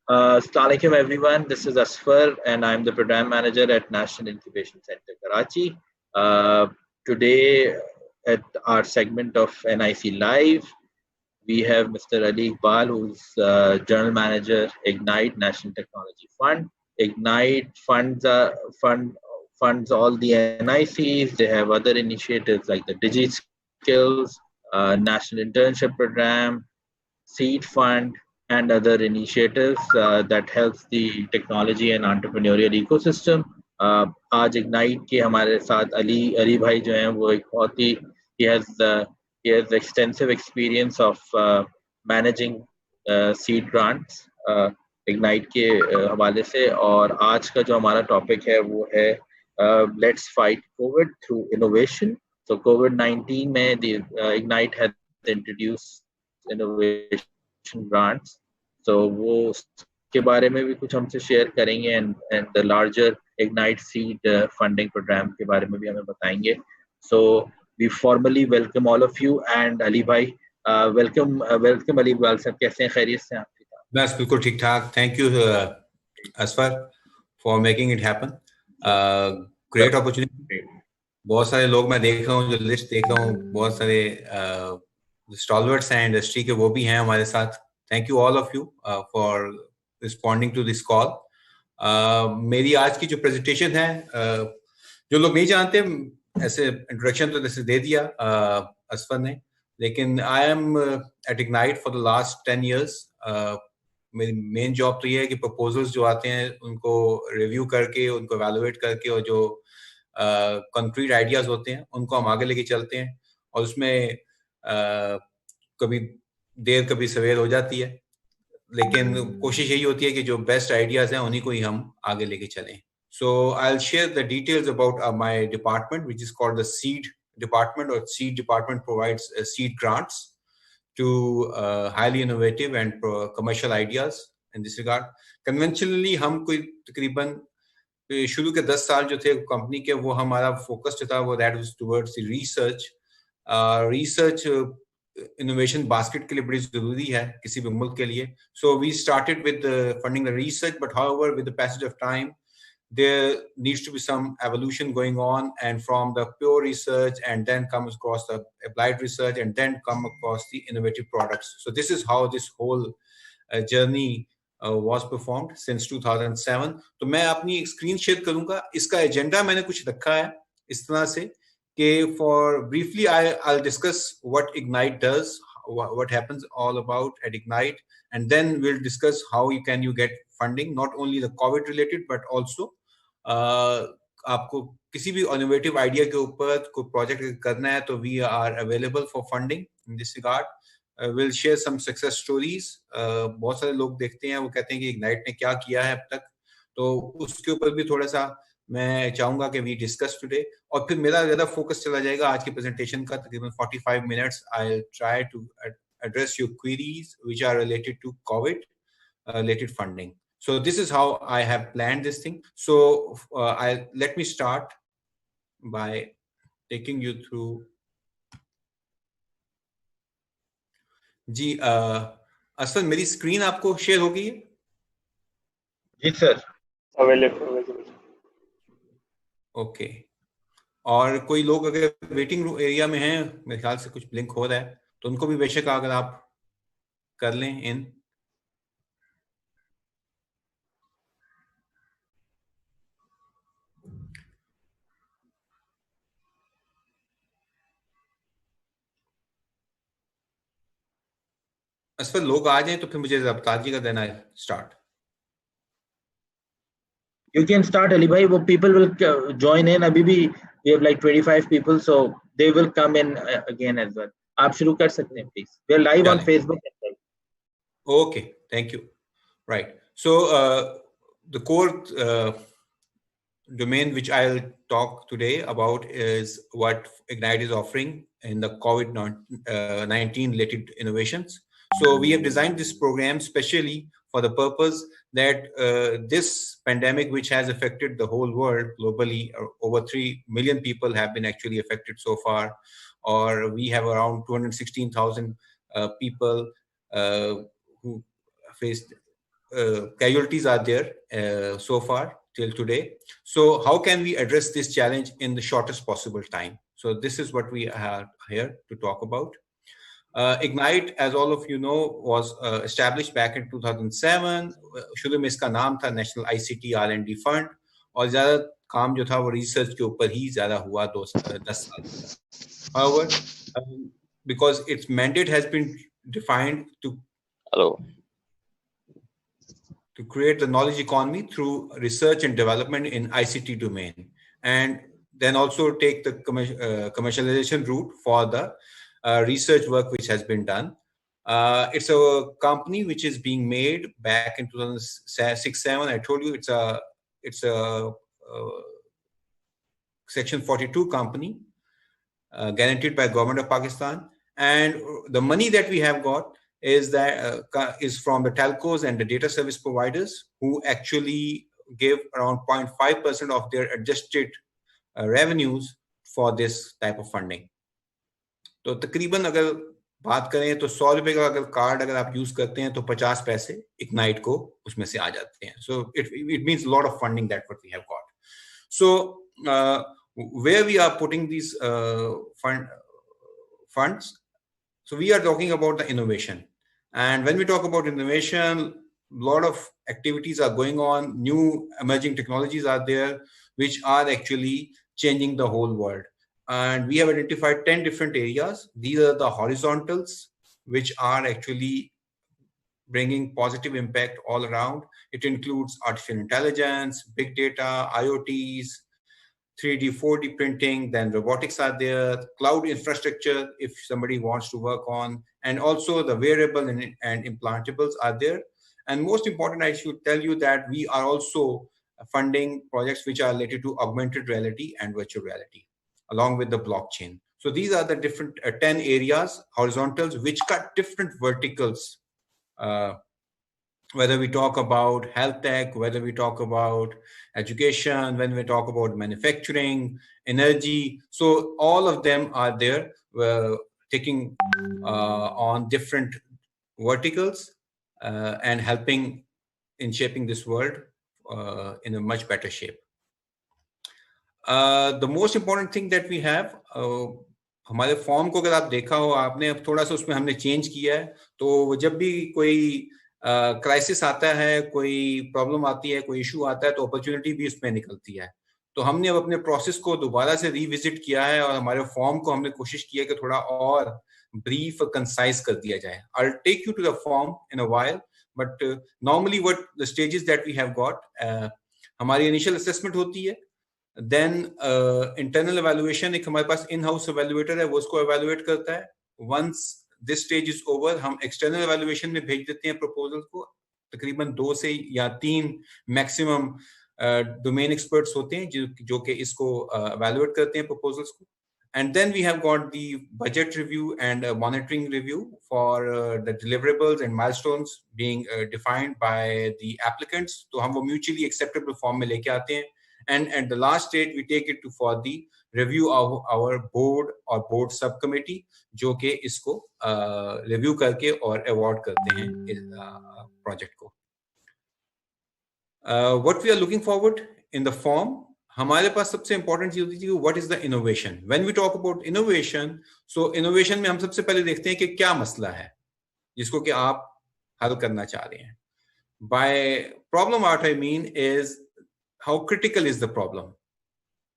Assalamu alaikum everyone. This is Asfar and I'm the program manager at National Incubation Center Karachi. Today at our segment of NIC Live, we have Mr. Ali Iqbal, who's General Manager, Ignite National Technology Fund. Ignite funds all the NICs. They have other initiatives like the DigiSkills, National Internship Program, Seed Fund, and other initiatives that helps the technology and entrepreneurial ecosystem. आज ignite के हमारे साथ अली भाई जो हैं वो एक बहुत ही he has extensive experience of managing seed grants ignite के हवाले से और आज का जो हमारा टॉपिक है वो है let's fight COVID through innovation. So COVID-19 में the Ignite had introduced innovation grants. So वो के बारे में भी कुछ हमसे शेयर करेंगे and the larger Ignite Seed funding program के बारे में भी हमें बताएंगे. So we formally welcome all of you and Ali bhai, welcome Ali Iqbal sir, कैसे हैं, खैरियत से आप? बस बिल्कुल ठीक ठाक. Thank you Asfar for making it happen. Great opportunity. बहुत सारे लोग मैं देख रहा हूँ, जो लिस्ट देख रहा हूँ, बहुत सारे stalwarts हैं इंडस्ट्री के, वो भी हैं हमारे साथ. Thank you all of you for responding to this call. मेरी आज की जो presentation है, जो लोग नहीं जानते, ऐसे introduction तो जैसे दे दिया असफर ने, लेकिन I am at Ignite for the last 10 years. मेरी मेन जॉब तो ये है कि प्रपोजल्स जो आते हैं उनको रिव्यू करके, उनको एवेलुएट करके, और जो कंक्रीट आइडियाज होते हैं उनको हम आगे लेके चलते हैं. और उसमें कभी देर कभी सवेर हो जाती है, लेकिन कोशिश यही होती है कि जो बेस्ट आइडियाज हैं उन्हीं को ही हम आगे लेके चलें. So I'll share the details about my department, which is called the Seed Department, or Seed Department provides seed grants to highly innovative and commercial ideas in this regard. Conventionally हम कोई तकरीबन शुरू के 10 साल जो थे कंपनी के, वो हमारा फोकस जो था वो that was towards the research. Research innovation basket के लिए बड़ी जरूरी है किसी भी मुल्क के लिए. So we started with funding the research, but however with the passage of time there needs to be some evolution going on, and from the pure research and then comes across the applied research and then come across the innovative products. So this is how this whole journey was performed since 2007. तो मैं अपनी screen share करूँगा. इसका agenda मैंने कुछ रखा है इस तरह से कि for briefly I'll discuss what Ignite does, what happens all about at Ignite, and then we'll discuss how you get funding, not only the COVID related but also आपको किसी भी innovative idea के ऊपर कोई project करना है तो we are available for funding in this regard. We'll share some success stories. बहुत सारे लोग देखते हैं, वो कहते हैं कि Ignite ने क्या किया है अब तक, तो उसके ऊपर भी थोड़ा सा मैं चाहूंगा कि we discuss today. और फिर मेरा ज़्यादा focus चला जाएगा आज की presentation का, तकरीबन 45 minutes. I'll try to address your queries which are related to COVID related funding. So this is how I have planned this thing. So let me start by taking you through. जी असल मेरी screen आपको share हो गई है? जी sir, available. Okay. और कोई लोग अगर वेटिंग एरिया में हैं, मेरे ख्याल से कुछ ब्लिंक हो रहा है, तो उनको भी बेशक अगर आप कर लें इन. इस पर लोग आ जाएं तो फिर मुझे बता दीजिएगा, then I start. You can start Ali bhai. वो people will join in. अभी भी we have like 25 people, so they will come in again as well. आप शुरू कर सकते हैं please. We are live on Facebook as well. Okay, thank you. Right. So the core domain which I'll talk today about is what Ignite is offering in the COVID-19 related innovations. So we have designed this program specially for the purpose that this pandemic, which has affected the whole world globally, over 3 million people have been actually affected so far, or we have around 216,000 people who faced casualties are there so far till today. So how can we address this challenge in the shortest possible time? So this is what we are here to talk about. Ignite, as all of you know, was established back in 2007. शुरू में इसका नाम था National ICT R&D Fund, और ज़्यादा काम जो था वो रिसर्च के ऊपर ही ज़्यादा हुआ 10 साल. However, because its mandate has been defined to create the knowledge economy through research and development in ICT domain, and then also take the commercialization route for the research work which has been done. It's a company which is being made back in 2006-07. I told you it's a Section 42 company guaranteed by government of Pakistan, and the money that we have got is from the telcos and the data service providers, who actually give around 0.5% of their adjusted revenues for this type of funding. तो तकरीबन अगर बात करें तो 100 रुपए का अगर card अगर आप यूज करते हैं तो 50 पैसे इग्नाइट को उसमें से आ जाते हैं. So it means a lot of funding that what we have got. So where we are putting these funds, so we are talking about the innovation. And when we talk about innovation, a lot of activities are going on. New emerging technologies are there, which are actually changing the whole world. And we have identified 10 different areas. These are the horizontals, which are actually bringing positive impact all around. It includes artificial intelligence, big data, IoTs, 3D, 4D printing, then robotics are there, cloud infrastructure, if somebody wants to work on, and also the wearable and implantables are there. And most important, I should tell you that we are also funding projects which are related to augmented reality and virtual reality, along with the blockchain. So these are the different 10 areas, horizontals, which cut different verticals. Whether we talk about health tech, whether we talk about education, when we talk about manufacturing, energy. So all of them are there, taking on different verticals and helping in shaping this world in a much better shape. The most important thing that we have, हमारे form को अगर आप देखा हो आपने, अब थोड़ा सा उसमें हमने चेंज किया है. तो जब भी कोई क्राइसिस आता है, कोई प्रॉब्लम आती है, कोई इशू आता है, तो अपॉर्चुनिटी भी उसमें निकलती है. तो हमने अब अपने प्रोसेस को दोबारा से रिविजिट किया है और हमारे फॉर्म को हमने कोशिश की है कि थोड़ा और ब्रीफ और कंसाइज कर दिया जाए. I'll take you to the form in a while, but normally what the stages that we have got, हमारी इनिशियल असेसमेंट होती है, देन इंटरनल एवेल्युएशन, एक हमारे पास इन हाउस एवेल्युएटर है, वो उसको एवेल्युएट करता है. Once this stage is over, हम एक्सटर्नल एवेल्युएशन में भेज देते हैं प्रपोजल को. तकरीबन 2 से या 3 मैक्सिमम डोमेन एक्सपर्ट्स होते हैं जो कि इसको एवेल्युएट करते हैं प्रपोजल्स को. And then we have got the budget review and monitoring review for the deliverables and milestones being defined by the applicants. तो हम वो mutually acceptable form में लेके आते हैं. And at the last stage, we take it for the review of our board or board subcommittee, जो कि इसको review करके और award करते हैं इस project को. What we are looking forward in the form, हमारे पास सबसे important चीज होती है what is the innovation. When we talk about innovation, so innovation में हम सबसे पहले देखते हैं कि क्या मसला है जिसको कि आप हल करना चाह रहे हैं. By problem, what I mean is how critical is the problem.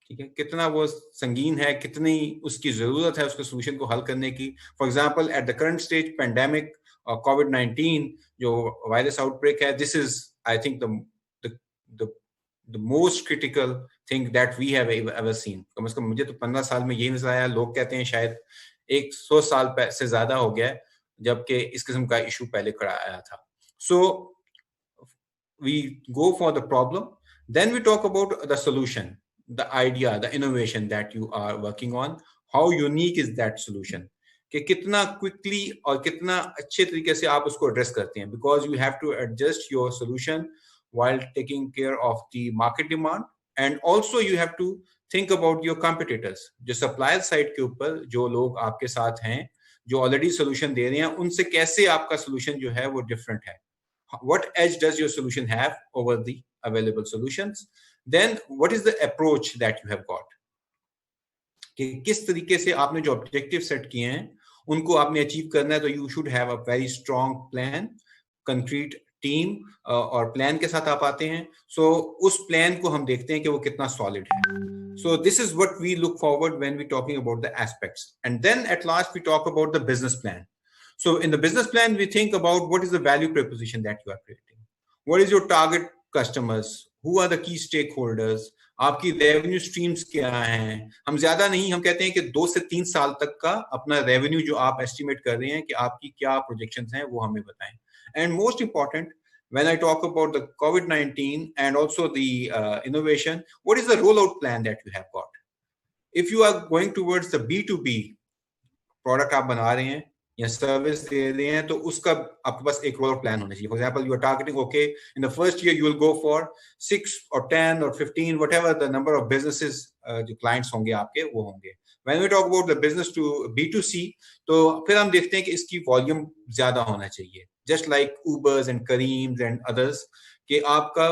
ठीक है, कितना वो संगीन है, कितनी उसकी जरूरत है उसके सोल्यूशन को हल करने की. For example, at the current stage pandemic और कोविड-19 जो वायरस आउटब्रेक है, this is I think the most critical thing that we have ever seen. कम से कम मुझे तो 15 साल में यही नजर आया. लोग कहते हैं शायद 100 साल से ज्यादा हो गया जबकि इस किस्म का इशू पहले खड़ा आया था. So we go for the problem, then we talk about the solution, the idea, the innovation that you are working on. How unique is that solution? कि कितना quickly और कितना अच्छे तरीके से आप उसको address करते हैं. Because you have to adjust your solution while taking care of the market demand, and also you have to think about your competitors. जो supplier side के ऊपर जो लोग आपके साथ हैं, जो already solution दे रहे हैं, उनसे कैसे आपका solution जो है वो different है. what edge does your solution have over the available solutions? Then what is the approach that you have got? कि किस तरीके से आपने जो ऑब्जेक्टिव सेट किए हैं उनको आपने अचीव करना है, तो you should have a very strong plan, concrete team और प्लान के साथ आप आते हैं. सो उस प्लान को हम देखते हैं कि वो कितना सॉलिड है. So this is what we look forward when we're talking about the aspects. And then at last we talk about the business plan. So in the business plan, we think about what is the value proposition that you are creating. What is your target customers? Who are the key stakeholders? आपकी revenue streams क्या हैं? हम ज्यादा नहीं, हम कहते हैं कि 2 से 3 साल तक का अपना रेवेन्यू जो आप एस्टिमेट कर रहे हैं कि आपकी क्या प्रोजेक्शंस हैं वो हमें बताएं. And most important, when I talk about the COVID-19 and also the innovation, what is the rollout plan that you have got? If you are going towards the B2B product आप बना रहे हैं या service दे रहे हैं, तो उसका आपके पास एक रोल प्लान होना चाहिए. For example, you are targeting, okay, in the first year you will go for 6 or 10 or 15 whatever the number of businesses जो क्लाइंट्स होंगे आपके वो होंगे. When we talk about the business to B2C, तो फिर हम देखते हैं कि इसकी वॉल्यूम ज्यादा होना चाहिए, just like Ubers and Careems and others, कि आपका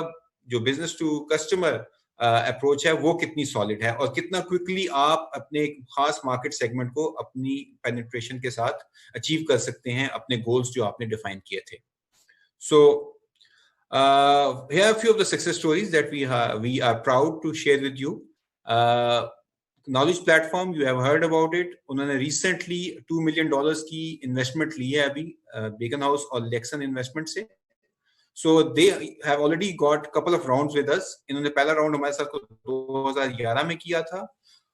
जो बिजनेस टू कस्टमर अप्रोच है वो कितनी सॉलिड है और कितना क्विकली आप अपने एक खास मार्केट सेगमेंट को अपनी पेनिट्रेशन के साथ अचीव कर सकते हैं अपने गोल्स जो आपने डिफाइन किए थे. सो here are a few of the success stories that we are proud to share with you. Knowledge platform, you have heard about it. उन्होंने recently $2 million की इन्वेस्टमेंट ली है अभी बेकन हाउस और लेक्सन इन्वेस्टमेंट से. So they have already got couple of rounds with us. इन्होंने पहला round हमारे साथ 2011 में किया था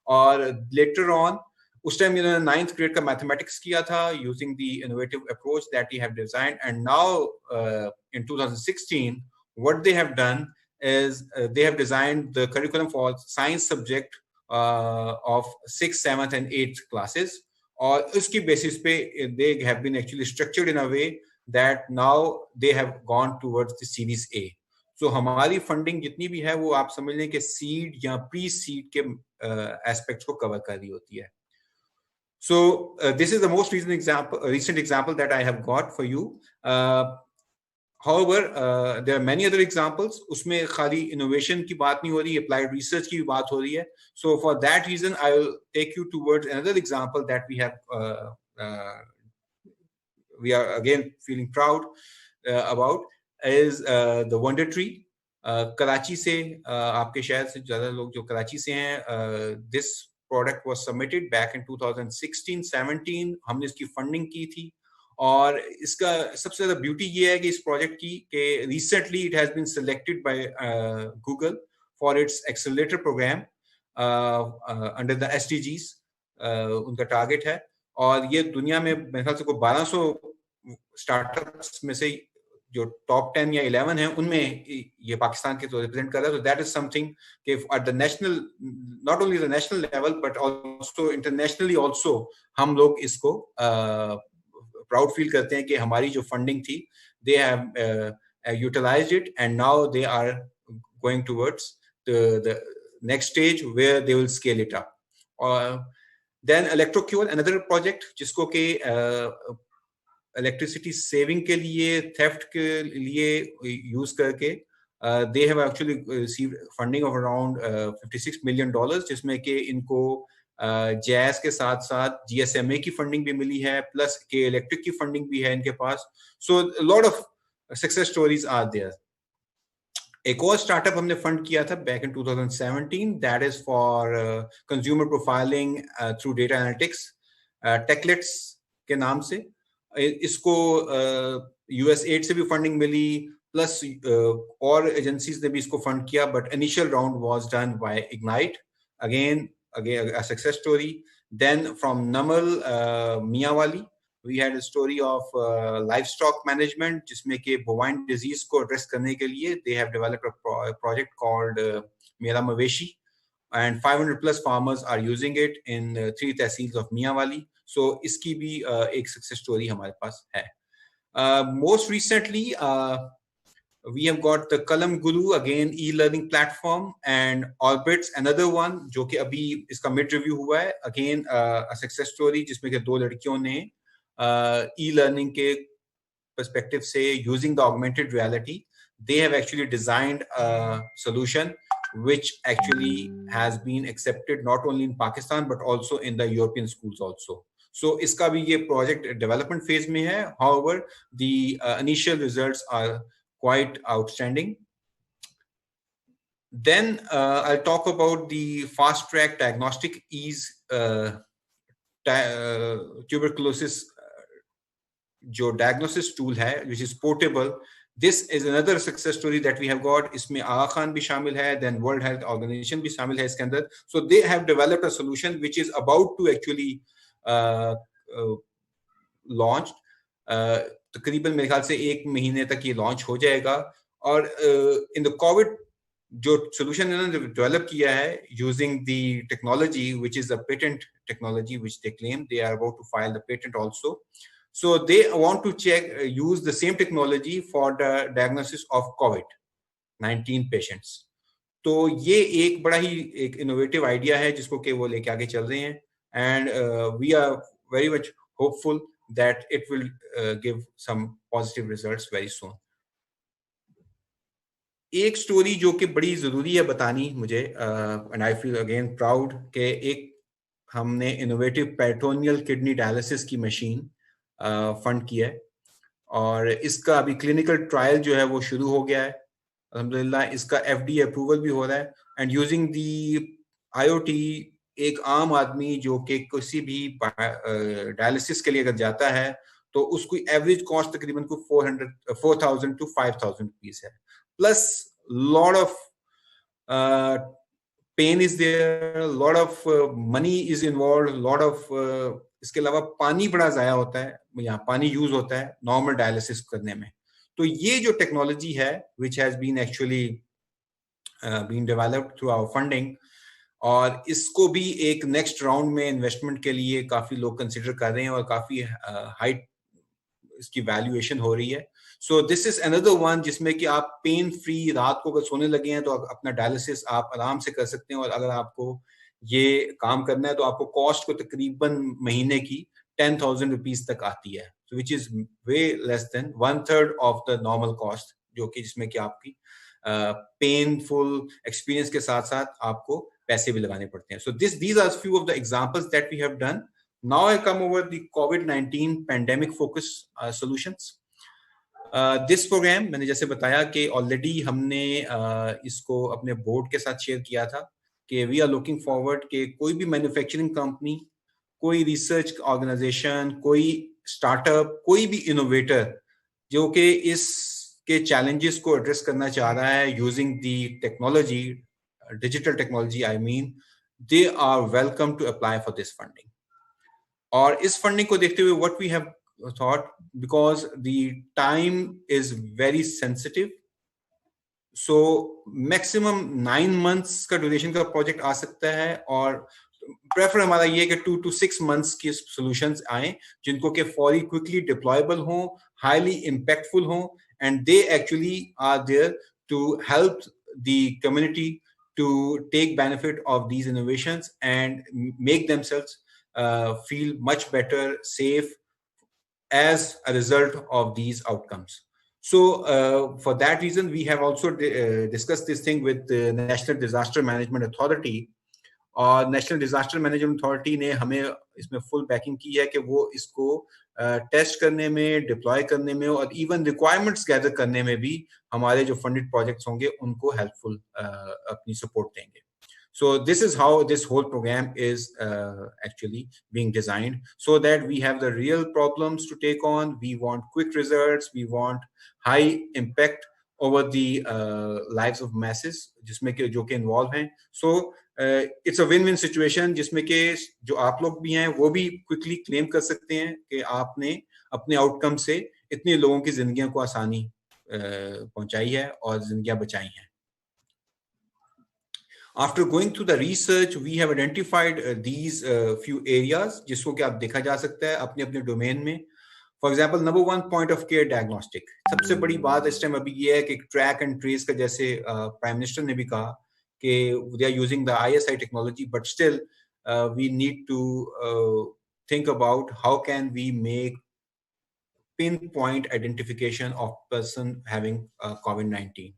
और later on उस टाइम इन्होंने 9th grade का मैथमेटिक्स किया था using the innovative approach that they have designed. And now in 2016 what they have done is they have designed the curriculum for science subject of 6th, 7th and 8th classes. और उसकी basis पे they have been actually structured in a way that now they have gone towards the series A. So हमारी funding जितनी भी है वो आप समझ लें कि सीड या प्री सीड के एस्पेक्ट्स को कवर कर रही होती है. So this is the most recent example that I have got for you. However, there are many other examples. उसमें खाली इनोवेशन की बात नहीं हो रही, applied research की भी बात हो रही है. So for that reason, I will take you towards another example that we have we are again feeling proud about is the Wonder Tree. Karachi से आपके शहर से ज्यादा लोग जो कराची से हैं, this product was submitted back in 2016-17. हमने इसकी फंडिंग की थी और इसका सबसे ज्यादा ब्यूटी ये है कि इस प्रोजेक्ट की कि recently it has been selected by Google for its accelerator program under the SDGs. उनका टारगेट है और ये दुनिया में मेरे ख्याल से को 1200 स्टार्टअप्स में से जो टॉप 10 या 11 हैं उनमें ये पाकिस्तान के तो रिप्रेजेंट कर रहा है. तो दैट इज समथिंग कि at the national, not only the national level but also internationally also हम लोग इसको प्राउड फील करते हैं कि हमारी जो फंडिंग थी they have utilized it and now they are going towards the next stage where they will scale it up. Then electrocure, another project जिसको के electricity saving के लिए, theft के लिए use करके they have actually received funding of around $56 million, जिसमें के इनको जैस के साथ साथ GSMA की फंडिंग भी मिली है, प्लस के इलेक्ट्रिक की फंडिंग भी है इनके पास. So a lot of success stories are there. एक और स्टार्टअप हमने फंड किया था back in 2017, that is for consumer profiling through data analytics, Techlets के नाम से. इसको USAID से भी फंडिंग मिली, प्लस और एजेंसीज ने भी इसको फंड किया, but initial round was done by Ignite. Again a success story. Then from Namal Miawali we had a story of livestock management जिसमें के bovine disease को address करने के लिए they have developed a project called Mera Maveshi, and 500 plus farmers are using it in 3 tehsils of Miawali. So इसकी भी एक success story हमारे पास है. Most recently we have got the Kalam Guru, again e-learning platform, and Orbits, another one जो कि अभी इसका mid review हुआ है, again a success story जिसमें के 2 लड़कियों ने ई-लर्निंग के perspective say, using the augmented reality, they have actually designed a solution which actually has been accepted not only in Pakistan but also in the European schools also. So iska bhi ye project development phase mein hai. However, the initial results are quite outstanding. Then I'll talk about the fast track diagnostic ease tuberculosis जो diagnosis tool है, which is portable. This is another success story that we have got. इसमें आगा खान भी शामिल है, then World Health Organization भी शामिल है इसके अंदर. So they have developed a solution which is about to actually launched. तकरीबन मेरे ख्याल से 1 महीने तक ये launch हो जाएगा. और in the COVID जो solution इन्होंने develop किया है using the technology which is a patent technology which they claim, they are about to file the patent also. So they want to use the same technology for the diagnosis of COVID-19 patients. तो ये एक बड़ा ही एक innovative idea है जिसको कि वो लेके आगे चल रहे हैं, and we are very much hopeful that it will give some positive results very soon. एक स्टोरी जो कि बड़ी जरूरी है बतानी मुझे, and I feel again proud कि एक हमने इनोवेटिव पेरिटोनियल किडनी डायलिसिस की मशीन फंड किया है, और इसका अभी क्लिनिकल ट्रायल जो है वो शुरू हो गया है अल्हम्दुलिल्लाह. इसका FDA अप्रूवल भी हो रहा है, एंड यूजिंग दी IoT एक आम आदमी जो कि किसी भी डायलिसिस के लिए अगर जाता है तो उसकी एवरेज कॉस्ट तकरीबन को 4,000 to 5,000 रुपीस है. Plus, lot of pain is there, lot of money is involved, lot of इसके अलावा पानी बड़ा ज़ाया होता है, यहाँ पानी यूज होता है नॉर्मल डायलिसिस करने में. तो ये जो टेक्नोलॉजी है which has been actually been developed through our funding, और इसको भी एक नेक्स्ट राउंड में इन्वेस्टमेंट के लिए काफी लोग कंसिडर कर रहे हैं और काफी हाई इसकी वैल्यूएशन हो रही है. सो दिस इज अनदर वन जिसमें कि आप पेन फ्री रात को अगर सोने लगे हैं तो अपना डायलिसिस आप आराम से कर सकते हैं, और अगर आपको ये काम करना है तो आपको कॉस्ट को तकरीबन महीने की 10,000 रुपीज तक आती है, so which is way less than 1/3 of the normal cost, जो कि जिसमें कि आपकी पेनफुल एक्सपीरियंस के साथ साथ आपको पैसे भी लगाने पड़ते हैं. So these are few of the examples that we have done. Now I come over the COVID-19 pandemic focus solutions. This program मैंने जैसे बताया कि ऑलरेडी हमने इसको अपने बोर्ड के साथ शेयर किया था कि वी आर लुकिंग फॉरवर्ड कि कोई भी मैन्युफैक्चरिंग कंपनी, कोई रिसर्च ऑर्गेनाइजेशन, कोई स्टार्टअप, कोई भी इनोवेटर जो कि इस के चैलेंजेस को एड्रेस करना चाह रहा है using the technology, digital technology I mean, they are welcome to apply for this funding. और इस फंडिंग को देखते हुए what we have thought, because the time is very sensitive, so maximum 9 months का ड्यूरेशन का प्रोजेक्ट आ सकता है, और प्रेफर हमारा ये है कि 2 to 6 months की सॉल्यूशंस आए जिनको कि फौरी क्विकली डिप्लॉयबल हो, हाईली इम्पैक्टफुल हो, and they actually are there to help the community to take benefit of these innovations and make themselves feel much better, safe as a result of these outcomes. So for that reason, we have also discussed this thing with the National Disaster Management Authority. और national disaster management authority ने हमें इसमें full banking की है कि वो इसको test करने में, डिप्लॉय करने में और इवन रिक्वायरमेंट्स गैदर करने में भी हमारे जो फंडेड प्रोजेक्ट्स होंगे उनको हेल्पफुल अपनी सपोर्ट देंगे. So this is how this whole program is actually being designed, so that we have the real problems to take on. We want quick results, we want high impact over the lives of masses जिसमें के जो के involve हैं. So it's a win-win situation जिसमें के जो आप लोग भी हैं वो भी क्विकली क्लेम कर सकते हैं कि आपने अपने आउटकम से इतने लोगों की जिंदगियों को आसानी पहुंचाई है और जिंदगियां बचाई हैं. After going through the research, we have identified these few areas जिसको कि आप देखा जा सकता है अपने अपने डोमेन में. For example, number one, point of care diagnostic. सबसे बड़ी बात इस टाइम अभी ये है कि ट्रैक एंड ट्रेस का जैसे प्राइम मिनिस्टर ने भी कहा कि they are using the ISI technology, but still we need to think about how can we make pinpoint identification of person having COVID-19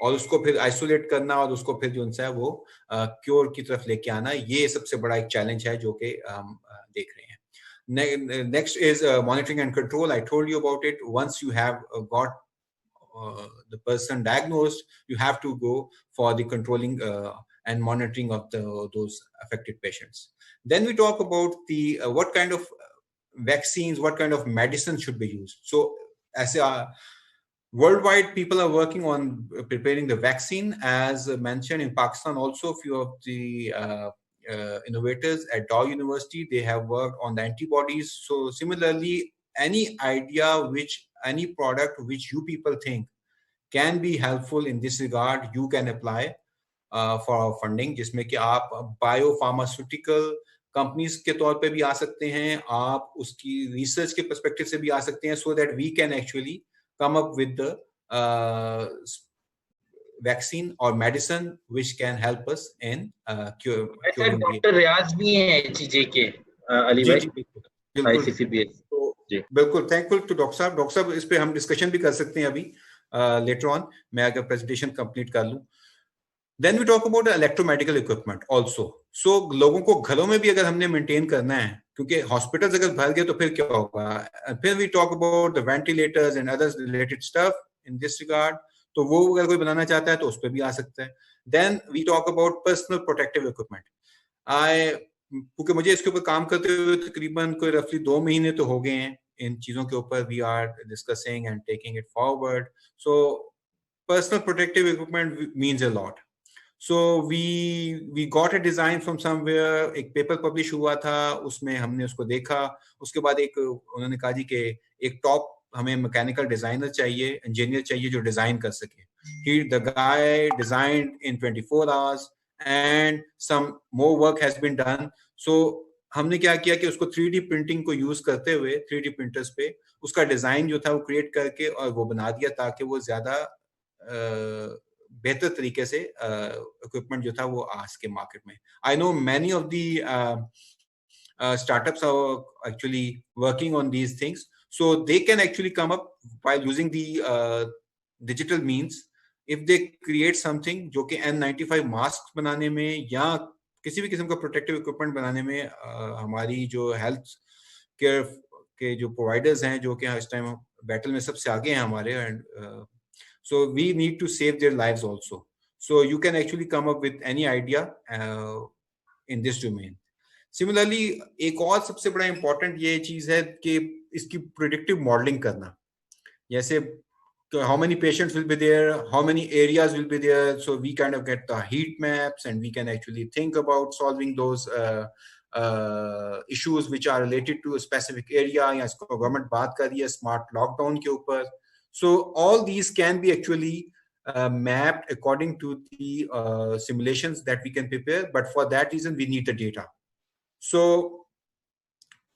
और उसको फिर आइसोलेट करना और उसको फिर जो है वो क्योर की तरफ लेके आना, ये सबसे बड़ा एक चैलेंज है जो कि हम देख रहे हैं. Next is monitoring and control. I told you about it. Once you have got the person diagnosed, you have to go for the controlling and monitoring of those affected patients. Then we talk about the what kind of vaccines, what kind of medicine should be used. So as worldwide, people are working on preparing the vaccine. As mentioned in Pakistan, also a few of the innovators at Dow University, they have worked on the antibodies. So similarly, any idea any product which you people think can be helpful in this regard, you can apply for our funding, जिसमें कि आप biopharmaceutical companies के तौर पे भी आ सकते हैं, आप उसकी research के perspective से भी आ सकते हैं, so that we can actually come up with the vaccine or medicine which can help us in curing. Doctor Riaz भी हैं HEJ के अली भाई, ICCBS. बिल्कुल थैंकफुल टू डॉक्टर साहब. डॉक्टर साहब, इस पे हम डिस्कशन भी कर सकते हैं अभी लेटर ऑन, मैं अगर प्रेजेंटेशन कंप्लीट कर लूं. Then we talk about electromedical equipment also. So लोगों को घरों में भी अगर हमने मेंटेन करना है, क्योंकि हॉस्पिटल्स अगर भर गए तो फिर क्या होगा. फिर we talk about the ventilators and others related stuff in this regard. तो वो अगर कोई बनाना चाहता है तो उस पर भी आ सकता है. Then we talk about personal protective equipment. क्योंकि मुझे इसके ऊपर काम करते हुए तकरीबन कोई रफली 2 महीने तो हो गए हैं इन चीजों के ऊपर. We are discussing and taking it forward. So personal protective equipment means a lot. So we got a design from somewhere, एक पेपर पब्लिश हुआ था, उसमें हमने उसको देखा. उसके बाद उन्होंने कहा जी कि एक टॉप हमें मैकेनिकल डिजाइनर चाहिए, इंजीनियर चाहिए जो डिजाइन कर सके. The guy designed in 24 hours and some more work has been done. So हमने क्या किया कि उसको 3D प्रिंटिंग को यूज करते हुए 3D प्रिंटर्स पे उसका डिजाइन जो था वो क्रिएट करके और वो बना दिया, ताकि वो ज्यादा बेहतर तरीके से इक्विपमेंट जो था वो आ सके मार्केट में. I know many of the startups are actually working on these things, so they can actually come up while using the digital means. If they create something जो कि N95 मास्क बनाने में या किसी भी किस्म का प्रोटेक्टिव इक्विपमेंट बनाने में हमारी जो हेल्थ केयर के जो प्रोवाइडर्स हैं, जो कि इस टाइम बैटल में सबसे आगे हैं हमारे, and so we need to save their lives also. So you can actually come up with any idea in this domain. Similarly, एक और सबसे बड़ा important ये चीज है कि इसकी predictive modeling करना. जैसे how many patients will be there, how many areas will be there, so we kind of get the heat maps and we can actually think about solving those issues which are related to a specific area. या इसको government बात कर रही है smart lockdown के ऊपर. So all these can be actually mapped according to the simulations that we can prepare, but for that reason we need the data. So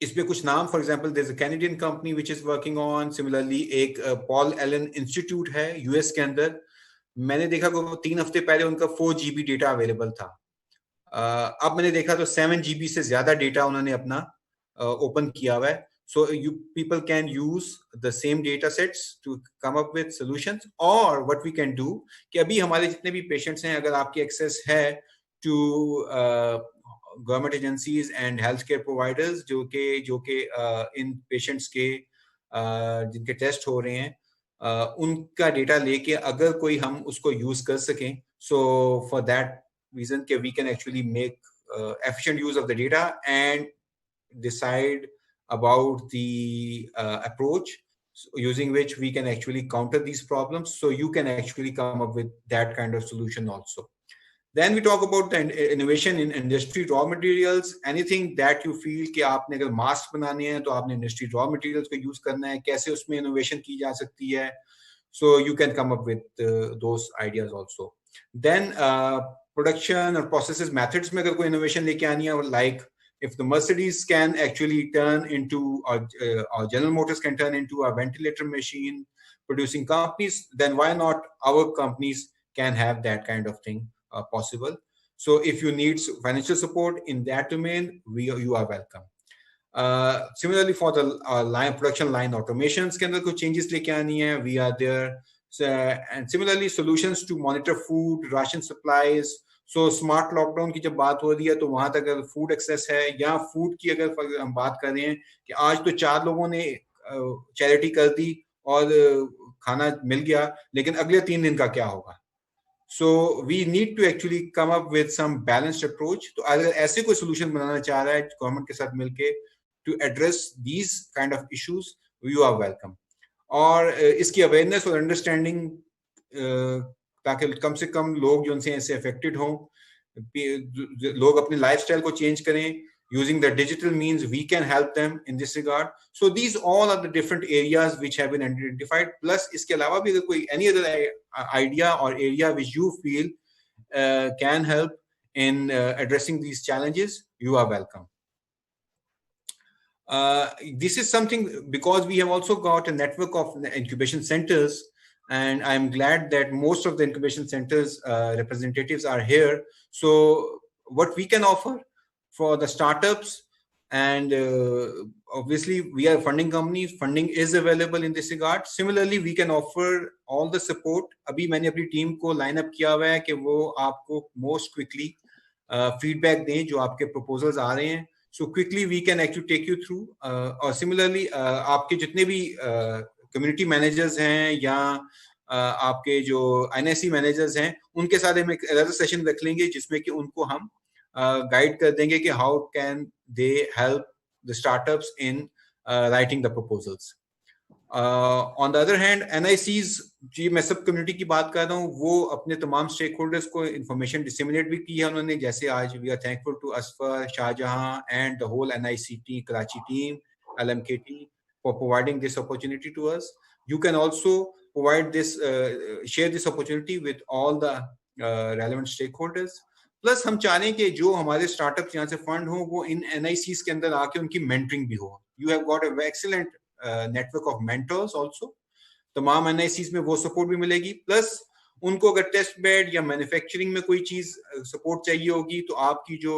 इसमें कुछ नाम, for example, there's a Canadian company which is working on. Similarly, एक Paul Allen Institute है US के अंदर. मैंने देखा कि 3 हफ्ते पहले उनका 4 GB डेटा अवेलेबल था. अब मैंने देखा तो 7 GB से ज्यादा डेटा उन्होंने अपना ओपन किया हुआ है. So you people can use the same data sets to come up with solutions. Or what we can do कि अभी हमारे जितने भी patients हैं, अगर आपकी access है to government agencies and healthcare providers जो के इन patients के जिनके टेस्ट हो रहे हैं उनका डेटा लेके अगर कोई हम उसको यूज कर सकें, so for that reason कि we can actually make efficient use of the data and decide about the approach using which we can actually counter these problems. So you can actually come up with that kind of solution also. Then we talk about the innovation in industry raw materials. Anything that you feel कि आपने अगर mask बनाने हैं तो आपने industry raw materials को use करना है, कैसे उसमें innovation की जा सकती है. So you can come up with those ideas also. Then production or processes methods में अगर कोई innovation लेके आनी है, like if the Mercedes can actually turn into, or General Motors can turn into a ventilator machine producing companies, then why not our companies can have that kind of thing possible. So if you need financial support in that domain, you are welcome. Similarly for the production line automations के अंदर कुछ changes लेके आनी है, we are there. And similarly solutions to monitor food, ration supplies. So smart lockdown की जब बात हो रही है तो वहां तक अगर food access है, या food की अगर हम बात कर रहे हैं कि आज तो 4 लोगों ने charity कर दी और खाना मिल गया, लेकिन अगले 3 दिन का क्या होगा? So we need to actually come up with some balanced approach. तो अगर ऐसे कोई solution बनाना चाह रहा है गवर्नमेंट के साथ मिलके to address these kind of issues, you are welcome. और इसकी awareness और understanding ताकि कम से कम लोग जो उनसे ऐसे affected हों, लोग अपनी lifestyle को change करें. Using the digital means, we can help them in this regard. So these all are the different areas which have been identified. Plus, इसके अलावा भी अगर कोई any other idea or area which you feel can help in addressing these challenges, you are welcome. This is something because we have also got a network of incubation centers, and I'm glad that most of the incubation centers representatives are here. So what we can offer for the startups, and obviously we are a funding company, funding is available in this regard. Similarly, we can offer all the support. अभी मैंने अपनी team को line up किया हुआ है कि वो आपको most quickly feedback दें जो आपके proposals आ रहे हैं. So quickly we can actually take you through. और similarly आपके जितने भी community managers हैं या आपके जो NIC managers हैं, उनके साथ हम एक अलग सेशन रख लेंगे जिसमें कि उनको हम गाइड कर देंगे कि how can they help the startups in writing the proposals. On the other hand, NICs जी मैं सब कम्युनिटी की बात कर रहा हूँ, वो अपने तमाम स्टेक होल्डर्स को इंफॉर्मेशन डिसेमिनेट भी की है उन्होंने. जैसे आज we are thankful to Asfar, Shahjahan and the whole NICT Karachi team, LMKT for providing this opportunity to us. You can also provide this, share this opportunity with all the relevant stakeholders. Plus हम चाह रहे हैं कि जो हमारे स्टार्टअप्स यहाँ से fund हो वो इन NICs के अंदर आके उनकी मेंटरिंग भी हो. You have got a excellent network of mentors also. तमाम NICs में वो सपोर्ट भी मिलेगी. प्लस उनको अगर टेस्ट बेड या मैन्युफैक्चरिंग में कोई चीज सपोर्ट चाहिए होगी तो आपकी जो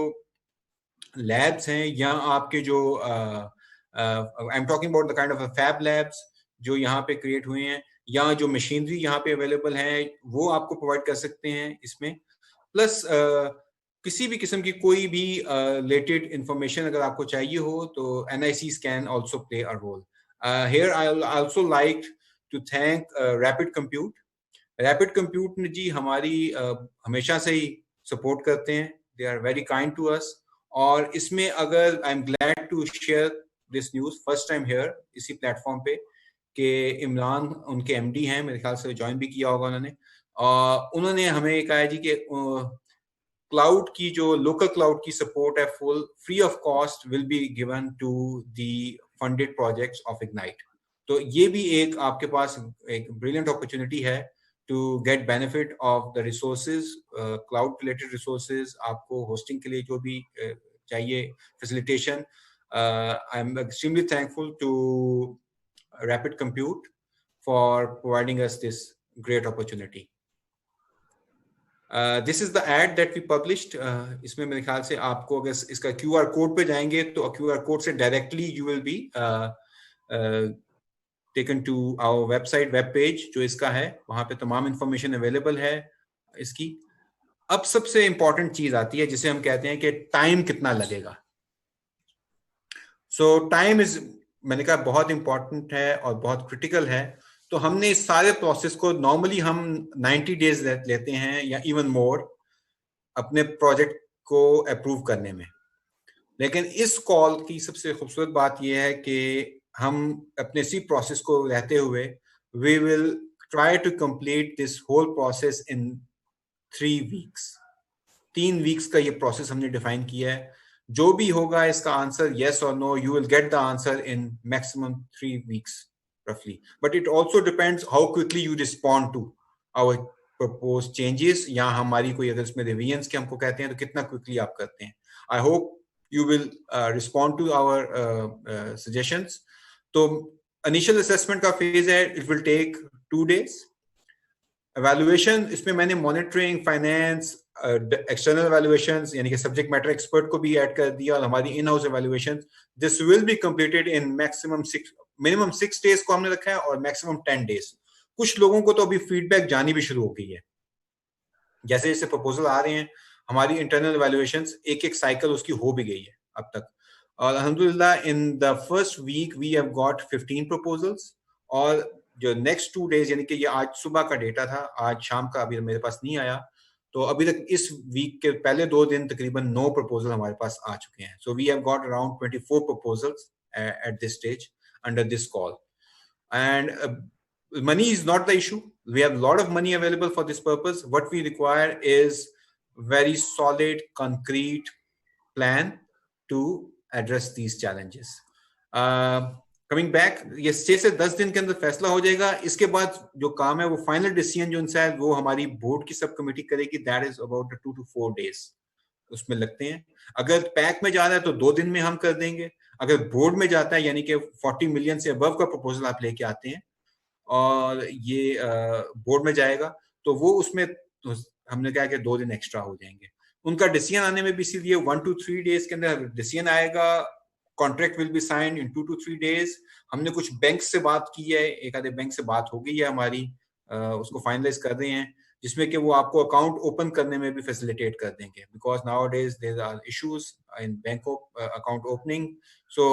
लैब्स हैं या आपके जो आई am talking about the kind of Feb labs जो यहाँ पे क्रिएट हुए हैं, या जो मशीनरी यहाँ पे अवेलेबल है वो आपको प्रोवाइड कर सकते हैं इसमें. प्लस किसी भी किस्म की कोई भी रिलेटेड इंफॉर्मेशन अगर आपको चाहिए हो तो NICs can also play a role. Here I also like to thank Rapid Compute. Rapid Compute ने जी हमारी हमेशा से ही सपोर्ट करते हैं. They are very kind to us. और इसमें अगर I'm glad to share this news first time here इसी प्लेटफॉर्म पे कि इमरान उनके MD हैं, मेरे ख्याल से ज्वाइन भी किया होगा उन्होंने. उन्होंने हमें कहा जी कि क्लाउड की जो लोकल क्लाउड की सपोर्ट है full free of cost will be given to the funded projects of Ignite. तो ये भी एक आपके पास एक ब्रिलियंट अपॉर्चुनिटी है to get benefit of the resources, cloud related resources. आपको होस्टिंग के लिए जो भी चाहिए facilitation. I am extremely thankful to Rapid Compute for providing us this great opportunity. This is the ad that we published. इसमें मेरे ख्याल से आपको अगर इसका QR कोड पे जाएंगे तो QR कोड से directly you will be taken to our website web page जो इसका है. वहाँ पे तमाम information available है इसकी. अब सबसे important चीज आती है जिसे हम कहते हैं कि टाइम कितना लगेगा. So time is मैंने कहा बहुत important है और बहुत critical है. तो हमने इस सारे प्रोसेस को नॉर्मली हम 90 डेज लेते हैं या इवन मोर अपने प्रोजेक्ट को अप्रूव करने में. लेकिन इस कॉल की सबसे खूबसूरत बात यह है कि हम अपने इसी प्रोसेस को रहते हुए we will try to complete this whole process in 3 weeks. 3 weeks का ये प्रोसेस हमने डिफाइन किया है. जो भी होगा इसका answer yes or no, you will get the answer in maximum 3 weeks roughly. But it also depends how quickly you respond to our proposed changes. या हमारी कोई अगर इसमें revisions के हमको कहते हैं तो कितना quickly आप करते हैं. I hope you will respond to our suggestions. तो initial assessment का phase है, it will take 2 days. Evaluation इसमें मैंने monitoring, finance, एक्सटर्नल एवेल्युएशंस यानी कि सब्जेक्ट मैटर एक्सपर्ट को भी ऐड कर दिया और हमारी in house evaluation, this will be completed in minimum 6 days को हमने रखा है और मैक्सिमम 10 डेज। कुछ लोगों को तो अभी फीडबैक जानी भी शुरू हो गई है, जैसे जैसे प्रपोजल आ रहे हैं हमारी इंटरनल एवेल्युएशंस एक साइकिल उसकी हो भी गई है अब तक। और अल्हम्दुलिल्लाह in the first week we have got 15 proposals, और जो नेक्स्ट 2 डेज यानी कि ये आज सुबह का डेटा था, आज शाम का अभी मेरे पास नहीं आया, तो अभी तक इस वीक के पहले 2 दिन तकरीबन 9 प्रपोजल हमारे पास आ चुके हैं। So we have got around 24 proposals at this stage under this call, and money is not the issue. We have a lot of money available for this purpose. What we require is very solid, concrete plan to address these challenges. Coming back, ये 6 से 10 दिन के अंदर फैसला हो जाएगा। इसके बाद जो काम है वो फाइनल डिसीजन जो उनसे है वो हमारी बोर्ड की सब कमेटी करेगी। That is about 2 to 4 days उसमें लगते हैं। अगर पैक में जा रहा है तो 2 दिन में हम कर देंगे। अगर बोर्ड में जाता है यानी कि 40 मिलियन से अबव का प्रपोजल आप लेके आते हैं और ये बोर्ड में जाएगा तो वो उसमें हमने कहा कि 2 दिन एक्स्ट्रा हो जाएंगे। उनका डिसीजन आने में भी इसीलिए 1 to 3 डेज के अंदर डिसीजन आएगा। Contract will be signed in 2 to 3 days. हमने कुछ बैंक से बात की है, एक आधे बैंक से बात हो गई है हमारी, उसको फाइनलाइज कर रहे हैं, जिसमें कि वो आपको अकाउंट ओपन करने में भी फैसिलिटेट कर देंगे, because now days there are issues in bank account opening. So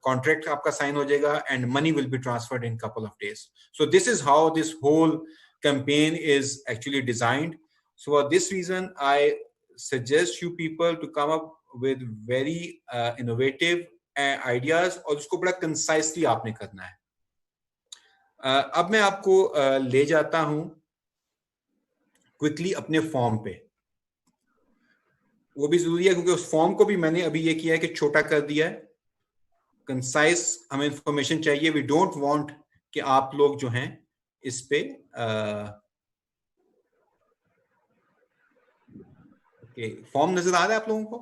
contract आपका sign हो जाएगा and money will be transferred in couple of days. So this is how this whole campaign is actually designed. So for this reason, I suggest you people to come up with very innovative ideas और उसको बड़ा concisely आपने करना है। अब मैं आपको ले जाता हूँ क्विकली अपने फॉर्म पे। वो भी जरूरी है क्योंकि उस फॉर्म को भी मैंने अभी ये किया है कि छोटा कर दिया है। कंसाइज हमें इंफॉर्मेशन चाहिए। वी डोंट वांट कि आप लोग जो हैं इस पे फॉर्म नजर आ रहा है आप लोगों को?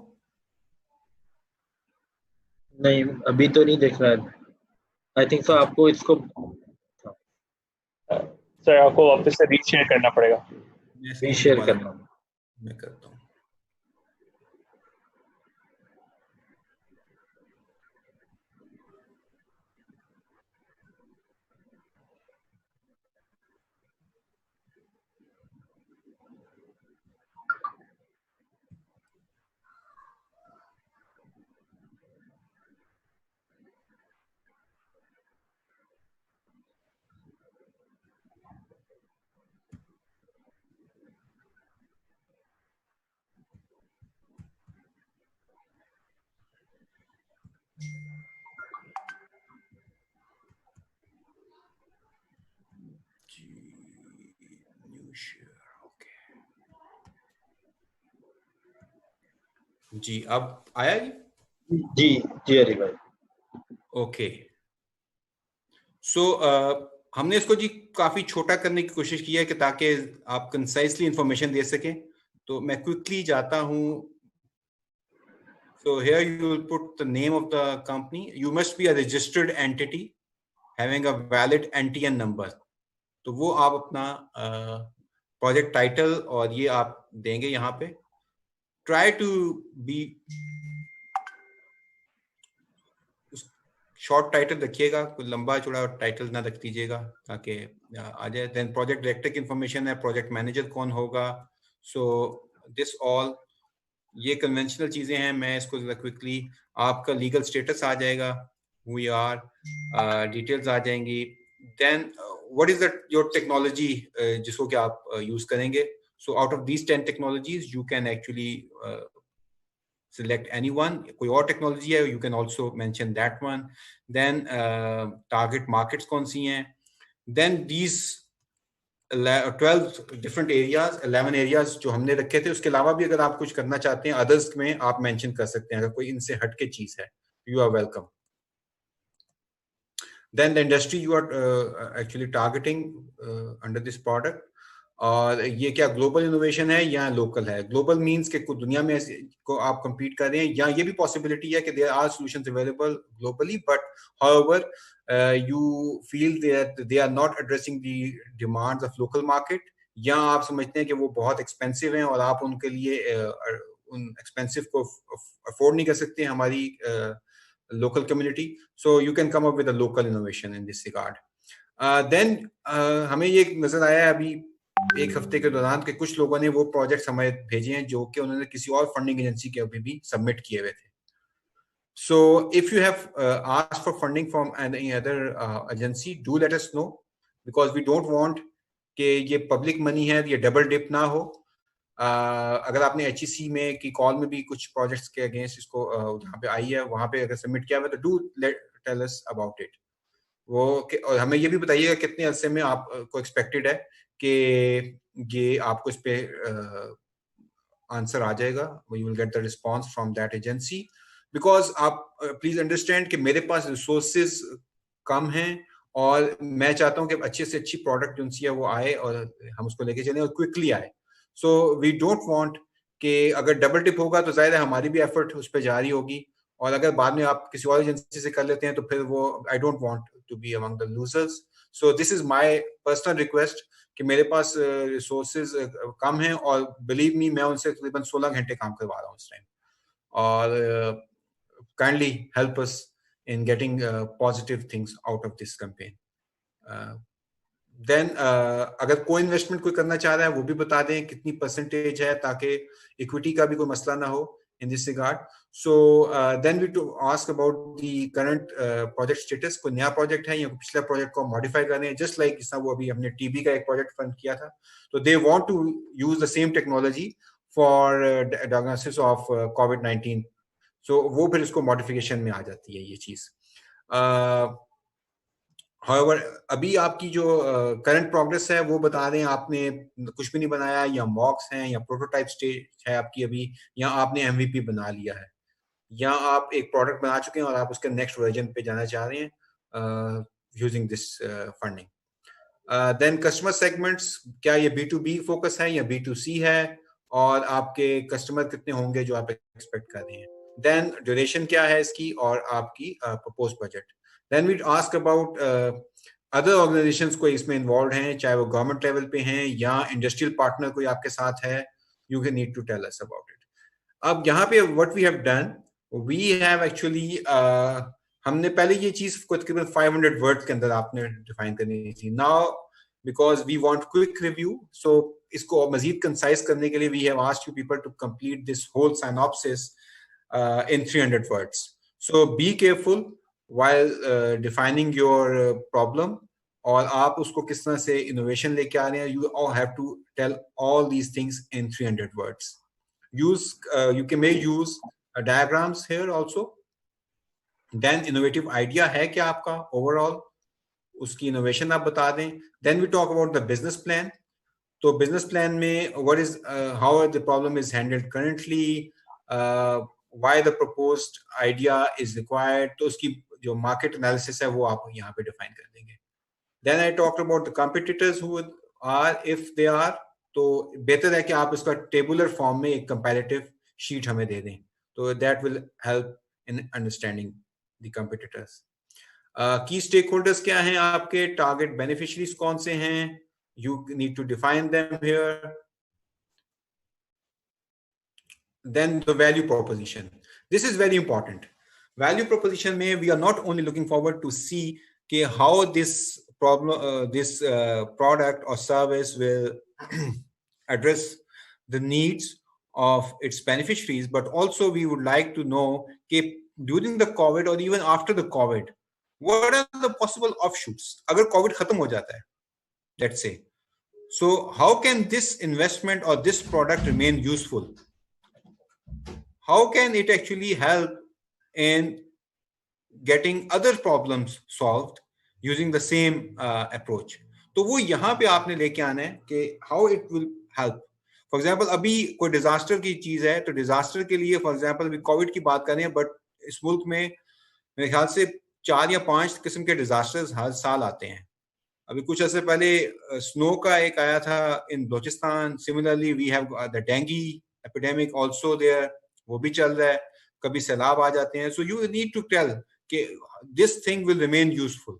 नहीं, अभी तो नहीं देख रहा है। आई थिंक सो आपको इसको सर आपको वापस से रीशेयर करना पड़ेगा। रीशेयर करना मैं करता हूँ। जी अब आया जी हरी भाई। ओके सो हमने इसको जी काफी छोटा करने की कोशिश की है कि ताकि आप कंसाइसली इंफॉर्मेशन दे सकें। तो मैं क्विकली जाता हूं। So here you will put the name of the company. You must be a registered entity having a valid NTN number. तो वो आप अपना प्रोजेक्ट टाइटल और ये आप देंगे यहाँ पे। Try to be short title रखिएगा, कोई लंबा चौड़ा टाइटल ना रख दीजिएगा ताकि आ जाए। देन प्रोजेक्ट डायरेक्टर की इंफॉर्मेशन है, प्रोजेक्ट मैनेजर कौन होगा। सो दिस ऑल ये कन्वेंशनल चीजें हैं। मैं इसको जरा क्विकली, आपका लीगल स्टेटस आ जाएगा, हु वी आर, डिटेल्स आ जाएंगी। Then what is the your technology जिसको कि आप यूज करेंगे। So out of these 10 technologies you can actually select anyone. कोई और टेक्नोलॉजी है, you can also mention that one. Then target markets कौन सी हैं. Then these 12 different areas, 11 areas जो हमने रखे थे, उसके अलावा भी अगर आप कुछ करना चाहते हैं others में आप mention कर सकते हैं अगर कोई इनसे हट के चीज है. You are welcome. Then the industry you are actually targeting under this product. और ये क्या ग्लोबल इनोवेशन है या लोकल है? ग्लोबल मींस कि दुनिया में को आप compete कर रहे हैं, या ये भी पॉसिबिलिटी है कि there are solutions available globally but however you feel that they are not addressing the demands of local market, या आप समझते हैं कि वो बहुत एक्सपेंसिव हैं और आप उनके लिए उन एक्सपेंसिव को अफोर्ड नहीं कर सकते हमारी local community, so you can come up with a local innovation in this regard. Then हमें ये नजर आया है अभी एक हफ्ते के दौरान कि कुछ लोगों ने वो प्रोजेक्ट्स हमें भेजे हैं जो कि उन्होंने किसी और फंडिंग एजेंसी के अभी भी सबमिट किए हुए थे। So if you have asked for funding from any other agency, do let us know, because we don't want कि ये पब्लिक मनी है, ये डबल डिप ना हो। अगर आपने HEC में की कॉल में भी कुछ प्रोजेक्ट्स के अगेंस्ट इसको जहाँ पे आई है वहाँ पे अगर सबमिट किया हुआ तो do tell us about it. वो और हमें ये भी बताइएगा कितने अरसे में आपको एक्सपेक्टेड है कि ये आपको इस पे आंसर आ जाएगा, we will get the response from that agency. Because आप प्लीज अंडरस्टैंड कि मेरे पास रिसोर्सेज कम हैं और मैं चाहता हूं कि अच्छे से अच्छी प्रोडक्ट जो है वो आए और हम उसको लेके चलें और क्विकली आए। सो वी डोंट वांट कि अगर डबल टिप होगा तो जाहिर है हमारी भी एफर्ट उस पर जारी होगी, और अगर बाद में आप किसी और एजेंसी से कर लेते हैं तो फिर वो I don't want to be among the losers. So this is my personal request कि मेरे पास रिसोर्सेज कम हैं और बिलीव मी मैं उनसे तकरीबन 16 घंटे काम करवा रहा हूँ इस टाइम, और kindly help us in getting positive things out of this campaign. Then अगर कोई इन्वेस्टमेंट कोई करना चाह रहा है वो भी बता दें कितनी परसेंटेज है ताकि इक्विटी का भी कोई मसला ना हो in this regard. So then we to ask about the current project status, कोई नया प्रोजेक्ट है या पिछला प्रोजेक्ट को मॉडिफाई करने हैं, just like जिस वो अभी हमने टीबी का एक प्रोजेक्ट फंड किया था, तो they want to use the same technology for diagnosis of COVID-19. So वो फिर इसको मॉडिफिकेशन में आ जाती है ये चीज। However, अभी आपकी जो करंट प्रोग्रेस है वो बता दें, आपने कुछ भी नहीं बनाया या मॉक्स हैं या प्रोटोटाइप स्टेज है आपकी अभी, या आपने एमवीपी बना लिया है, या आप एक प्रोडक्ट बना चुके हैं और आप उसके नेक्स्ट वर्जन पे जाना चाह रहे हैं using this funding. Then customer segments, क्या ये B2B फोकस है या B2C है, और आपके कस्टमर कितने होंगे जो आप एक्सपेक्ट कर रहे हैं। देन ड्यूरेशन क्या है इसकी और आपकी propose budget. Then we ask about other organisations कोई इसमें इन्वॉल्व हैं, चाहे वो गवर्नमेंट लेवल पे हैं या इंडस्ट्रियल पार्टनर कोई आपके साथ है, you can need to tell us about it. अब यहाँ पे what we have done, we have actually हमने पहले ये चीज को तकरीबन 500 वर्ड्स के अंदर आपने डिफाइन करनी थी। Now because we want quick review, so इसको मजीद कंसाइज करने के लिए we have asked you people to complete this whole synopsis in 300 words. So be careful while defining your problem, और आप उसको किस तरह से innovation लेके आ रहे हैं, you all have to tell all these things in 300 words. You may use diagrams here also. Then innovative idea है क्या आपका overall, उसकी innovation आप बता दें। Then we talk about the business plan. तो business plan में what is how the problem is handled currently, why the proposed idea is required, तो उसकी जो market analysis है वो आप यहाँ पे define कर देंगे। Then I talked about the competitors who are, if they are, तो बेहतर है कि आप इसका tabular form में एक comparative sheet हमें दे दें, तो that will help in understanding the competitors. Key stakeholders क्या हैं आपके, target beneficiaries कौन से हैं, you need to define them here. Then the value proposition. This is very important. Value proposition में we are not only looking forward to see कि how this problem, this product or service will address the needs of its beneficiaries, but also we would like to know कि during the COVID or even after the COVID, what are the possible offshoots? अगर COVID खत्म हो जाता है, let's say, so how can this investment or this product remain useful? How can it actually help in getting other problems solved using the same approach? तो वो यहाँ पे आपने लेके आना है कि how it will help. For example, अभी कोई डिजास्टर की चीज है तो डिजास्टर के लिए फॉर एग्जाम्पल अभी कोविड की बात करें, बट इस मुल्क में मेरे ख्याल से 4 या 5 किस्म के डिजास्टर्स हर साल आते हैं। अभी कुछ ऐसे पहले स्नो का एक आया था in Balochistan, similarly we have the dengue epidemic also there, वो भी चल रहा है, कभी सैलाब आ जाते हैं। So you need to tell कि this thing will remain useful,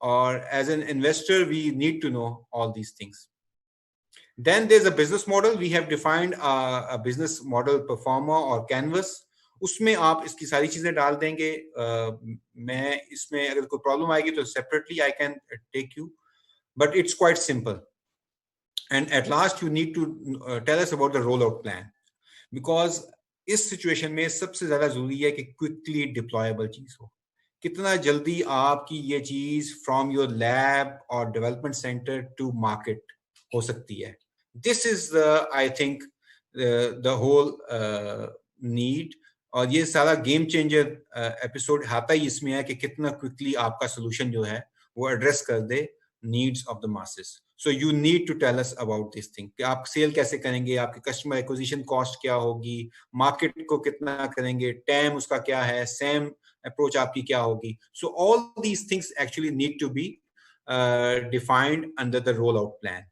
और as an investor we need to know all these things. Then there's a business model. We have defined a business model performer or canvas. उसमें आप इसकी सारी चीजें डाल देंगे. मैं इसमें अगर कोई प्रॉब्लम आएगी तो separately I can take you, but it's quite simple. And at last you need to tell us about the rollout plan, because इस सिचुएशन में सबसे ज्यादा जरूरी है कि क्विकली डिप्लॉयबल चीज हो. कितना जल्दी आपकी ये चीज फ्रॉम योर लैब और डेवलपमेंट सेंटर टू मार्केट हो सकती है. This is I think the whole need. और ये सारा गेम चेंजर एपिसोड आता ही इसमें है कि कितना क्विकली आपका सोल्यूशन जो है वो एड्रेस कर दे needs of the masses. So you need to tell us about this thing. कि आप सेल कैसे करेंगे, आपकी कस्टमर एक्विजिशन कॉस्ट क्या होगी, मार्केट को कितना करेंगे, टैम उसका क्या है, सेम अप्रोच आपकी क्या होगी. So all these things actually need to be defined under the rollout plan.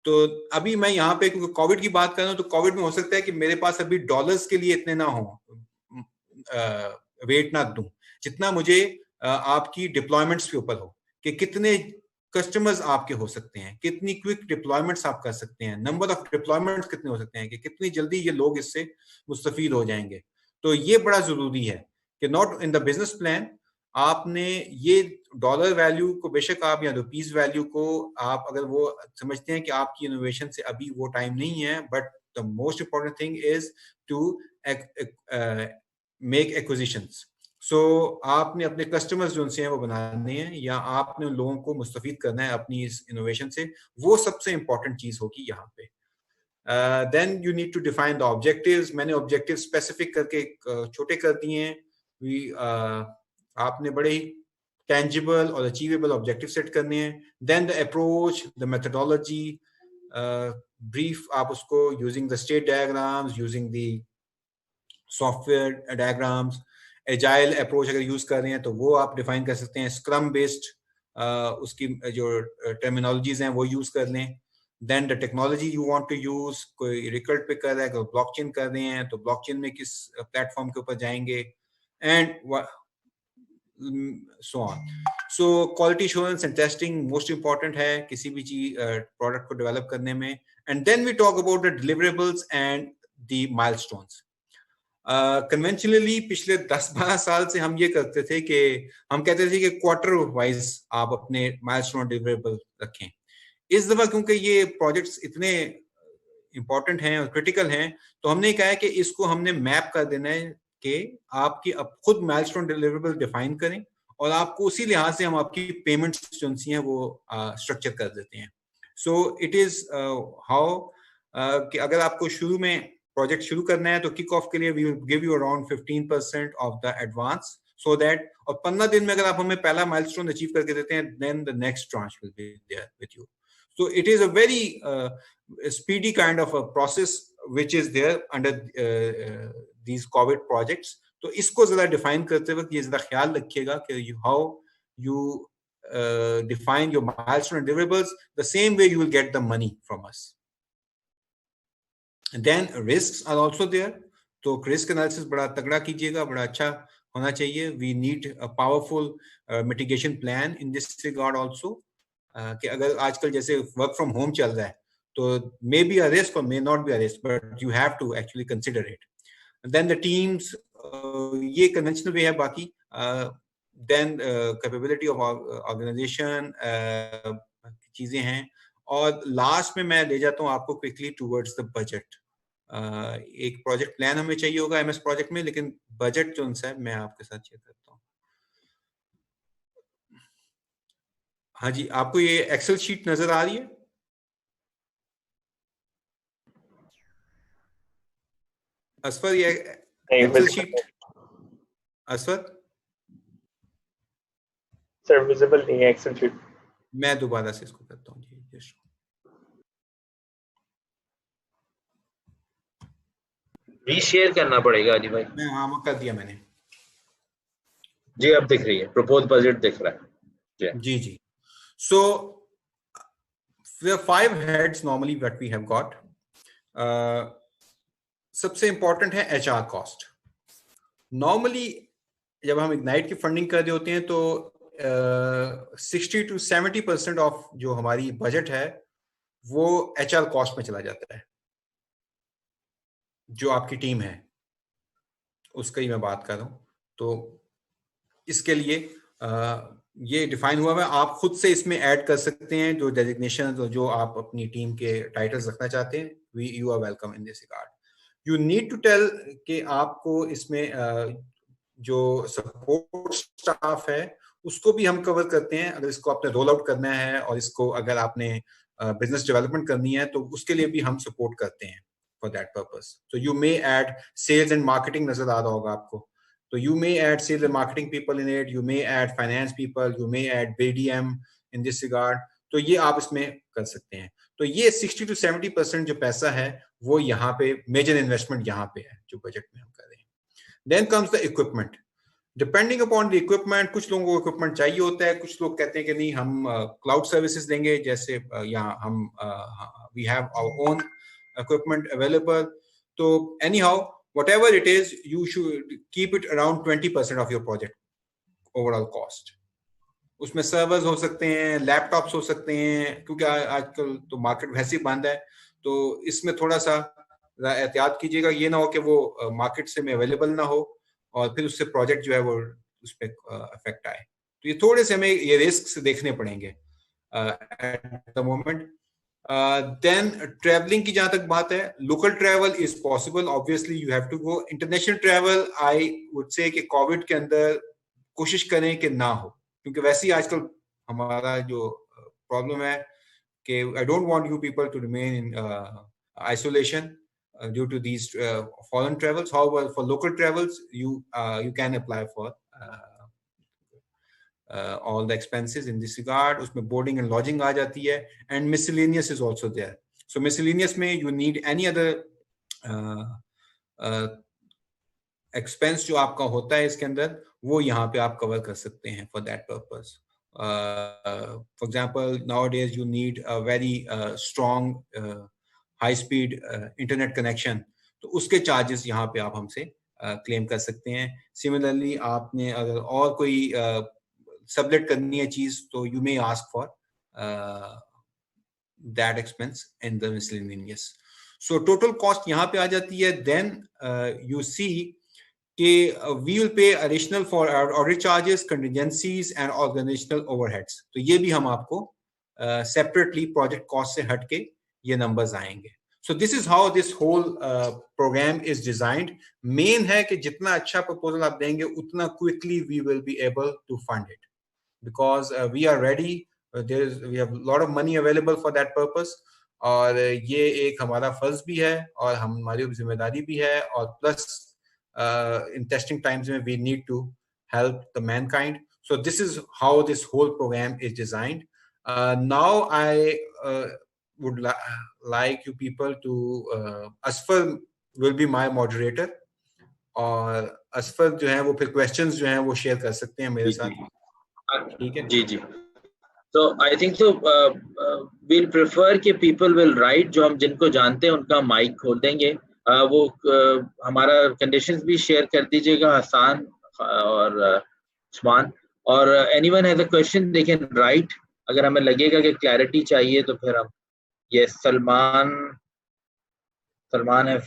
तो अभी मैं यहाँ पे क्योंकि कोविड की बात कर रहा हूँ, तो कोविड में हो सकता है कि मेरे पास अभी डॉलर्स के लिए इतने ना हो, वेट ना दूं जितना मुझे आपकी डिप्लॉयमेंट्स के ऊपर हो, कि कितने कस्टमर्स आपके हो सकते हैं, कितनी क्विक डिप्लॉयमेंट्स आप कर सकते हैं, नंबर ऑफ डिप्लॉयमेंट्स कितने हो सकते हैं, कि कितनी जल्दी ये लोग इससे मुस्तफीद हो जाएंगे. तो ये बड़ा जरूरी है कि not in the business plan आपने ये डॉलर वैल्यू को, बेशक आप या रुपीज वैल्यू को आप अगर वो समझते हैं कि आपकी इनोवेशन से अभी वो टाइम नहीं है, but the most important thing is to make acquisitions. So आपने अपने कस्टमर्स जो उनसे हैं वो बनाने हैं, या आपने उन लोगों को मुस्तफीद करना है अपनी इस इनोवेशन से. वो सबसे इंपॉर्टेंट चीज होगी यहाँ पे. Then you need to define the objectives. मैंने ऑब्जेक्टिव स्पेसिफिक करके छोटे कर दिए हैं. आपने बड़े ही टेंजिबल और अचीवेबल ऑब्जेक्टिव सेट करने हैं. Then the approach, the methodology, brief आप उसको using the state diagrams, using the software diagrams. Agile approach अगर यूज कर रहे हैं तो वो आप डिफाइन कर सकते हैं. स्क्रम बेस्ड उसकी जो टर्मिनोलॉजीज हैं वो यूज कर लें. Then the technology you want to use. कोई रिकल्ट पे कर रहा है, कोई ब्लॉकचेन कर रहे हैं तो ब्लॉकचेन में किस प्लेटफॉर्म के ऊपर जाएंगे, and so on. So quality assurance and testing most important है किसी भी चीज प्रोडक्ट को डेवलप करने में. And then we talk about the deliverables and the milestones. Conventionally पिछले 10-12 साल से हम ये करते थे कि हम कहते थे कि क्वार्टर वाइज आप अपने माइलस्टोन डिलीवरेबल रखें. इस दफा क्योंकि ये प्रोजेक्ट्स इतने इंपॉर्टेंट हैं और क्रिटिकल हैं, तो हमने कहा है कि इसको हमने मैप कर देना है कि आपकी अब खुद माइलस्टोन डिलीवरेबल डिफाइन करें, और आपको उसी लिहाज से हम आपकी पेमेंट्स जो हैं वो स्ट्रक्चर कर देते हैं. सो इट इज हाउ कि अगर आपको शुरू में प्रोजेक्ट शुरू करना है तो किक ऑफ के लिए we will give you around 15% of the advance, so that और 15 दिन में अगर आप हमें पहला माइलस्टोन अचीव करके देते हैं, then the next tranche will be there with you. So it is a very speedy kind of a process which is there under these Covid projects. तो इसको जरा डिफाइन करते वक्त ये जरा ख्याल रखिएगा कि how you define your milestone and deliverables the same way you will get the money from us. And then risks are also there. तो risk analysis बड़ा तगड़ा कीजिएगा, बड़ा अच्छा होना चाहिए. We need a powerful mitigation plan in this regard also. कि अगर आजकल जैसे work from home चल रहा है तो may be a risk or may not be a risk, but you have to actually consider it. And then the teams, ये conventional way है. बाकी then capability of organization चीजें हैं. और लास्ट में मैं ले जाता हूँ आपको क्विकली टूवर्ड्स द बजट. एक प्रोजेक्ट प्लान हमें चाहिए होगा एमएस प्रोजेक्ट में, लेकिन बजट जो है मैं आपके साथ शेयर करता हूँ. हाँ जी, आपको ये एक्सेल शीट नजर आ रही है? असफर, ये Excel sheet Asfar sir visible नहीं है एक्सेल शीट. मैं दोबारा से इसको करता हूँ जी. रीशेयर करना पड़ेगा अली भाई. मैं हाँ कर दिया मैंने जी. अब दिख रही है, प्रपोज बजट दिख रहा है जी जी. सो there are 5 heads normally that we have got. सबसे इंपॉर्टेंट है HR कॉस्ट. नॉर्मली जब हम इग्नाइट की फंडिंग कर रहे होते हैं तो 60 to 70% ऑफ जो हमारी बजट है वो HR कॉस्ट में चला जाता है। जो आपकी टीम है उसका ही मैं बात कर रहा हूँ। तो इसके लिए ये डिफाइन हुआ है, आप खुद से इसमें ऐड कर सकते हैं जो डेजिग्नेशन जो आप अपनी टीम के टाइटल्स रखना चाहते हैं। You are welcome in this regard. You need to tell कि आपको इसमें जो सपोर्ट स्टाफ है उसको भी हम कवर करते हैं। अगर इसको आपने रोल आउट करना है और इसको अगर आपने बिजनेस डेवलपमेंट करनी है तो उसके लिए भी हम सपोर्ट करते हैं फॉर दैट पर्पस। तो you may add sales and marketing, नजर आ रहा होगा आपको, तो you may add sales and marketing people in it, you may add finance people, you may add BDM in this regard। तो ये आप इसमें कर सकते हैं। तो ये 60 to 70% जो पैसा है वो यहाँ पे मेजर इन्वेस्टमेंट यहाँ पे है जो बजट में हम कर रहे हैं। Then comes the equipment। Depending upon the equipment, कुछ लोगों को equipment चाहिए होता है, कुछ लोग कहते हैं कि नहीं हम cloud services देंगे, जैसे यहाँ हम we have our own equipment available। तो anyhow whatever it is, you should keep it around 20% of your project overall cost। उसमें सर्वर्स हो सकते हैं, लैपटॉप्स हो सकते हैं, क्योंकि आजकल तो मार्केट वैसे ही बंद है, तो इसमें थोड़ा सा एहतियात कीजिएगा, ये ना हो कि वो मार्केट से में अवेलेबल ना हो और फिर उससे प्रोजेक्ट जो है वो उस पर इफेक्ट आए। तो ये थोड़े से हमें ये रिस्क देखने पड़ेंगे at the moment. Then travelling की जहां तक बात है, local travel is possible, obviously you have to go. International travel I would say कि कोविड के अंदर कोशिश करें कि ना हो, क्योंकि वैसे ही आजकल हमारा जो प्रॉब्लम है कि I don't want you people to remain in isolation due to these foreign travels. However for local travels you can apply for all the expenses in this regard। उसमें boarding and lodging आ जाती है, and miscellaneous is also there। so miscellaneous में you need any other expense जो आपका होता है इसके अंदर, वो यहाँ पे आप cover कर सकते हैं for that purpose। for example nowadays you need a very strong high speed internet connection, तो उसके charges यहाँ पे आप हमसे claim कर सकते हैं। similarly आपने अगर और कोई सबलेट करनी है चीज, तो you may ask for that expense in the miscellaneous. So total cost यहाँ पे आ जाती है। देन यू सी कि we will pay additional for audit charges, contingencies and organisational overheads. तो ये भी हम आपको सेपरेटली प्रोजेक्ट कॉस्ट से हट के ये नंबर्स आएंगे। So this is how this whole programme is designed. Main है कि जितना अच्छा प्रपोजल आप देंगे उतना quickly we will be able to fund it, because we are ready, we have a lot of money available for that purpose। और ये एक हमारा फर्ज भी है और हमारी जिम्मेदारी भी है, और प्लस in testing times में we need to help the mankind। so this is how this whole program is designed। now I would like you people to Asfar will be my moderator, और असफर जो है वो फिर questions जो हैं वो share कर सकते हैं मेरे साथ। ठीक है जी जी। तो आई थिंक सो we'll prefer कि people will write, जो हम जिनको जानते हैं उनका माइक खोल देंगे। वो हमारा कंडीशंस भी शेयर कर दीजिएगा, हसान और उस्मान। और anyone has a question they can write। अगर हमें लगेगा कि क्लैरिटी चाहिए तो फिर हम ये सलमान है।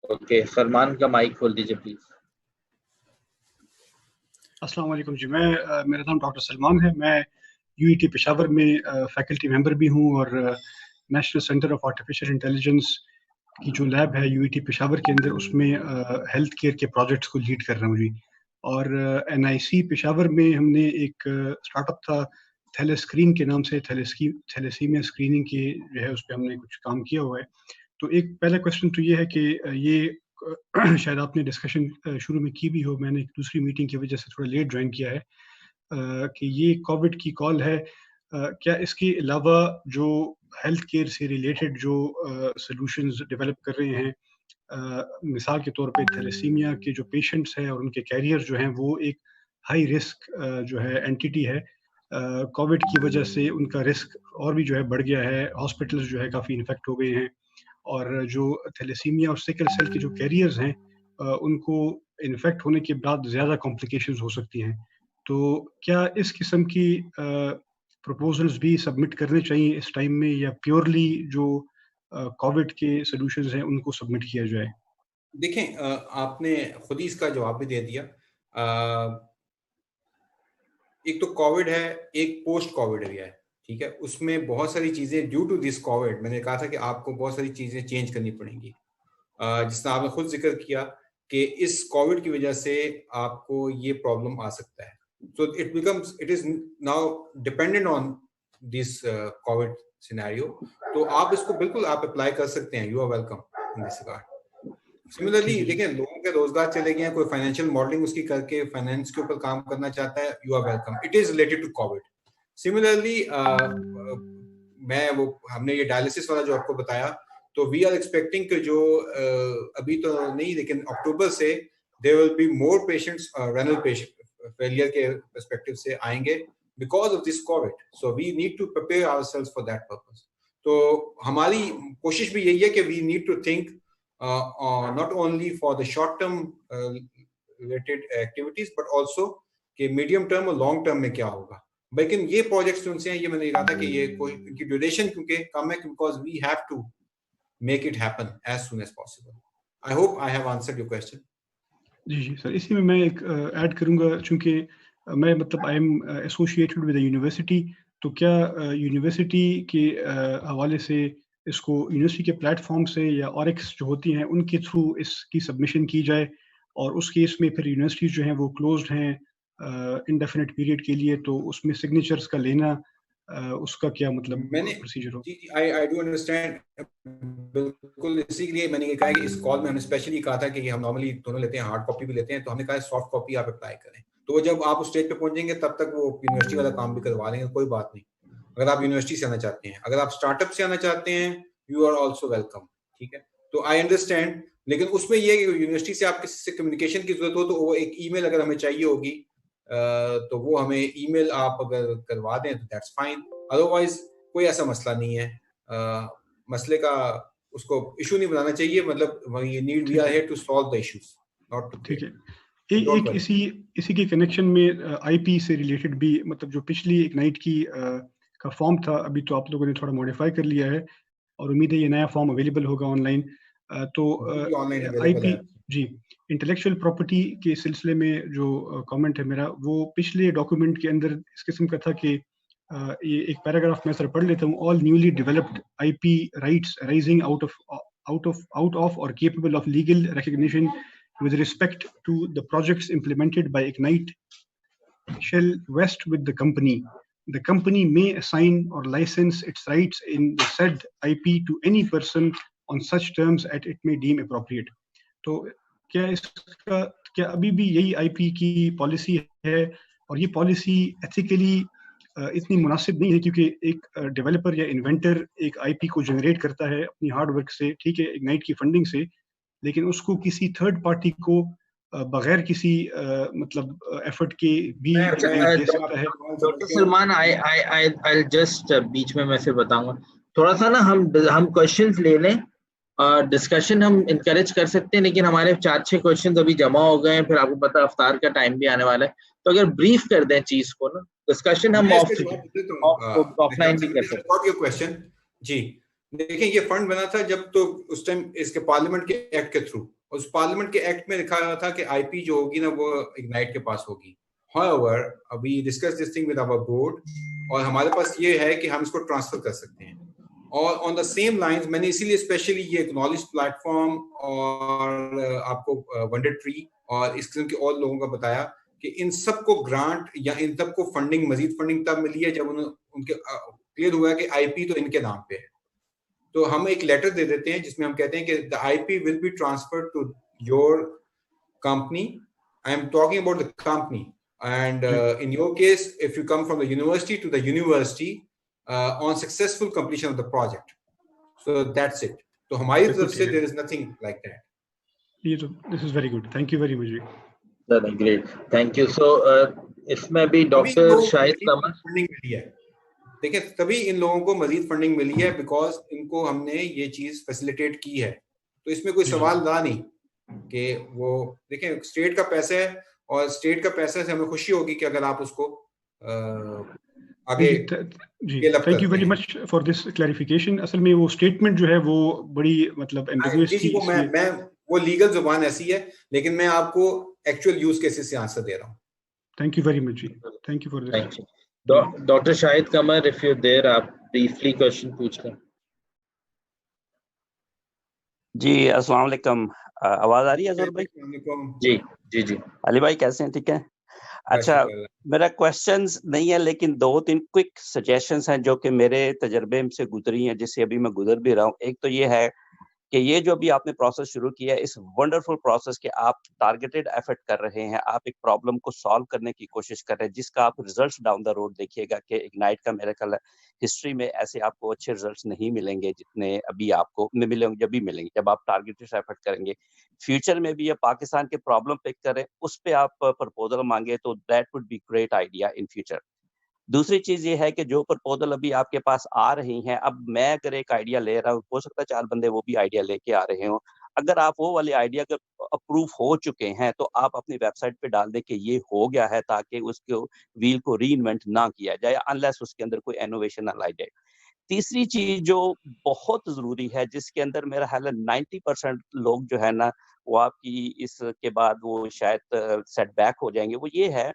ओके, सलमान का माइक खोल दीजिए प्लीज। अस्सलाम वालेकुम जी, मेरा नाम डॉक्टर सलमान है। मैं यूईटी पेशावर में फैकल्टी मेंबर भी हूँ और national centre of artificial intelligence की जो लैब है यूईटी पेशावर के अंदर, उसमें हेल्थ केयर के प्रोजेक्ट्स को लीड कर रहा हूँ जी। और एनआईसी पेशावर में हमने एक स्टार्टअप था थैलेस्क्रीन के नाम से, थैलेसीमिया स्क्रीनिंग की जो है उस पर हमने कुछ काम किया हुआ है। तो एक पहला क्वेश्चन तो ये है कि ये शायद आपने डिस्कशन शुरू में की भी हो, मैंने एक दूसरी मीटिंग की वजह से थोड़ा लेट ज्वाइन किया है, कि ये कोविड की कॉल है। क्या इसके अलावा जो हेल्थ केयर से रिलेटेड जो सॉल्यूशंस डेवलप कर रहे हैं, मिसाल के तौर पे थैलेसीमिया के जो पेशेंट्स हैं और उनके कैरियर जो हैं वो एक हाई रिस्क जो है एंटिटी है, कोविड की वजह से उनका रिस्क और भी जो है बढ़ गया है, हॉस्पिटल्स जो है काफ़ी इन्फेक्ट हो गए हैं, और जो थैलेसीमिया और सिकल सेल के जो कैरियर्स हैं उनको इन्फेक्ट होने के बाद ज़्यादा कॉम्प्लिकेशंस हो सकती हैं। तो क्या इस किस्म की प्रपोजल्स भी सबमिट करने चाहिए इस टाइम में, या प्योरली जो कोविड के सॉल्यूशंस हैं उनको सबमिट किया जाए? देखें, आपने खुद ही इसका जवाब भी दे दिया। एक तो कोविड है, एक पोस्ट कोविड एरिया है, ठीक है। उसमें बहुत सारी चीजें ड्यू टू दिस कोविड, मैंने कहा था कि आपको बहुत सारी चीजें चेंज करनी पड़ेंगी, जिसने आपने खुद जिक्र किया कि इस कोविड की वजह से आपको ये प्रॉब्लम आ सकता है। So it is now dependent on this Covid scenario. तो आप इसको बिल्कुल आप अप्लाई कर सकते हैं, you are welcome in this regard. Similarly देखिए, लोगों के रोजगार चले गए हैं, कोई फाइनेंशियल मॉडलिंग उसकी करके फाइनेंस के ऊपर काम करना चाहता है, you are welcome, it is related to Covid. Similarly हमने ये डायलिसिस वाला जो आपको बताया, तो वी आर एक्सपेक्टिंग कि जो अभी तो नहीं, लेकिन अक्टूबर से there will be more patients renal patient failure के पर्सपेक्टिव से आएंगे because of this Covid. So we need to prepare ourselves for that purpose. तो हमारी कोशिश भी यही है कि we need to think not only for the short term related activities but also कि मीडियम टर्म और लॉन्ग टर्म में क्या होगा। लेकिन ये प्रोजेक्ट्स जो उनसे हैं, ये मैंने कहा था कि ये कोई इनकी ड्यूरेशन क्योंकि कम है, because we have to make it happen as soon as possible. I hope I have answered your question. जी जी सर, इसी में मैं एक ऐड करूंगा, चूंकि मैं मतलब I am associated with the university, तो क्या यूनिवर्सिटी के हवाले से इसको यूनिवर्सिटी के प्लेटफॉर्म से या ऑरिक्स जो होती हैं उनके थ्रू इसकी सबमिशन की जाए, और उस केस में फिर यूनिवर्सिटी जो हैं वो क्लोज्ड हैं इंडेफिनिट पीरियड के लिए, तो उसमें सिग्नेचर्स का लेना उसका क्या मतलब प्रोसीजर हो? जी आई डू अंडरस्टैंड। बिल्कुल इसीलिए मैंने ये कहा कि इस कॉल में हमने स्पेशली कहा था कि हम नॉर्मली दोनों लेते हैं, हार्ड कॉपी भी लेते हैं, तो हमने कहा सॉफ्ट कॉपी आप अप्लाई करें। तो जब आप उस स्टेज पे पहुंचेंगे तब तक वो यूनिवर्सिटी वाला काम भी करवा लेंगे, कोई बात नहीं। अगर आप यूनिवर्सिटी से आना चाहते हैं, अगर आप स्टार्टअप से आना चाहते हैं, यू आर ऑल्सो वेलकम, ठीक है। तो आई अंडरस्टैंड, लेकिन उसमें यह कि यूनिवर्सिटी से आप किसी से कम्युनिकेशन की जरूरत हो तो वो एक ईमेल अगर हमें चाहिए होगी तो वो हमें ईमेल आप अगर करवा दें तो दैट्स फाइन, अदरवाइज कोई ऐसा मसला नहीं है। मसले का उसको इशू नहीं बनाना चाहिए, मतलब we are here to solve the issues, not to. ठीक है। एक इसी के कनेक्शन में आईपी से रिलेटेड भी, मतलब जो पिछली इग्नाइट की का फॉर्म था, अभी तो आप लोगों ने थोड़ा मॉडिफाई कर लिया है और उम्मीद है ये नया फॉर्म अवेलेबल होगा ऑनलाइन। तो आईपी जी, इंटेलेक्चुअल प्रॉपर्टी के सिलसिले में जो कमेंट है मेरा, वो पिछले डॉक्यूमेंट के अंदर इस किस्म का था कि ये एक पैराग्राफ मैं सर पढ़ लेता हूँ। All newly developed IP rights arising out of और capable of legal recognition with respect to the projects implemented by Ignite shall vest with the company. The company may assign or license its rights in the said IP to any person on such terms as it may deem appropriate. तो क्या अभी भी यही IP की policy है? और ये policy ethically इतनी मुनासिब नहीं है, क्योंकि एक डेवलपर या इन्वेंटर एक IP को जनरेट करता है अपनी हार्ड वर्क से, ठीक है, इग्नाइट की फंडिंग से, लेकिन उसको किसी थर्ड पार्टी को बगैर किसी मतलब एफर्ट के भी दे सकता है। डॉक्टर सलमान, आई जस्ट बीच में मैं से बताऊंगा थोड़ा सा ना, हम क्वेश्चंस ले लें, डिस्कशन हम इनकरेज कर सकते हैं, लेकिन हमारे 4-6 क्वेश्चंस अभी जमा हो गए हैं, फिर आपको पता अफ्तार का टाइम भी आने वाला है, तो अगर ब्रीफ कर दें चीज को ना, डिस्कशन हम ऑफलाइन भी कर सकते हैं। जी देखिए, ये फंड बना था जब, तो उस टाइम इसके पार्लियामेंट के एक्ट के थ्रू, उस पार्लियामेंट के एक्ट में लिखा हुआ था कि आईपी जो होगी ना वो इग्नाइट के पास होगी। However, we discussed this thing with our board, और हमारे पास ये है कि हम इसको ट्रांसफर कर सकते हैं। और ऑन द सेम लाइंस मैंने इसीलिए स्पेशली ये नॉलेज प्लेटफॉर्म और आपको वंडर ट्री और इस किस्म के और लोगों का बताया कि इन सबको ग्रांट या इन सबको फंडिंग, मजीद फंडिंग तब मिली है जब उनके क्लियर हुआ कि आईपी तो इनके नाम पे है। तो हम एक लेटर दे देते हैं जिसमें हम कहते हैं कि the IP will be transferred to your company. I am talking about the company, and in your case if you come from the university to the university on successful completion of the project, so that's it. तो हमारी तरफ से there is nothing like that. ये तो this is very good, thank you very much. Great, thank you. So इसमें भी doctor Shahid समझ funding मिली है, देखिए तभी इन लोगों को मजीद फंडिंग मिली है बिकॉज इनको हमने ये चीज फैसिलिटेट की है। तो इसमें कोई सवाल रहा नहीं कि वो, देखें स्टेट का पैसा है और स्टेट का पैसा से हमें खुशी होगी कि अगर आप उसको आगे जी thank you very much for this clarification. असल में वो स्टेटमेंट जो है वो बड़ी मतलब एम्बिगुअस थी। मैं वो लीगल जुबान ऐसी है, लेकिन मैं आपको एक्चुअल यूज केसेस से आंसर दे रहा हूँ। थैंक यू वेरी मच जी, thank you for this. Thank you. Doctor Shahid Qamar, if you there, आप ब्रीफली क्वेश्चन पूछ लें। जी अस्सलाम वालेकुम, आवाज आ रही है अजहर भाई? जी जी जी। अली भाई कैसे हैं? ठीक है। अच्छा, मेरा क्वेश्चंस नहीं है, लेकिन 2-3 क्विक सजेशंस हैं जो कि मेरे तजर्बे से गुजरी हैं, जिससे अभी मैं गुजर भी रहा हूँ। एक तो ये है कि ये जो अभी आपने प्रोसेस शुरू किया है, इस वंडरफुल प्रोसेस के आप टारगेटेड एफर्ट कर रहे हैं, आप एक प्रॉब्लम को सॉल्व करने की कोशिश कर रहे हैं, जिसका आप रिजल्ट्स डाउन द रोड देखिएगा कि इग्नाइट का मेरे ख्याल हिस्ट्री में ऐसे आपको अच्छे रिजल्ट्स नहीं मिलेंगे जितने अभी आपको मिलेंगे, जब भी मिलेंगे जब आप टारगेटेड एफर्ट करेंगे। फ्यूचर में भी ये पाकिस्तान के प्रॉब्लम पिक करें, उस पर आप प्रपोजल मांगे तो that would be great idea in future. दूसरी चीज ये है कि जो प्रपोजल अभी आपके पास आ रही हैं, अब मैं अगर एक आइडिया ले रहा हूँ, हो सकता है 4 बंदे वो भी आइडिया लेके आ रहे हों। अगर आप वो वाले आइडिया अगर अप्रूव हो चुके हैं तो आप अपनी वेबसाइट पे डाल दें कि ये हो गया है, ताकि उसको व्हील को रीइन्वेंट ना किया जाए अनलेस उसके अंदर कोई इनोवेशन ना लाई जाए। तीसरी चीज जो बहुत जरूरी है, जिसके अंदर मेरा ख्याल है 90% लोग जो है ना वो आपकी इसके बाद वो शायद सेटबैक हो जाएंगे, वो ये है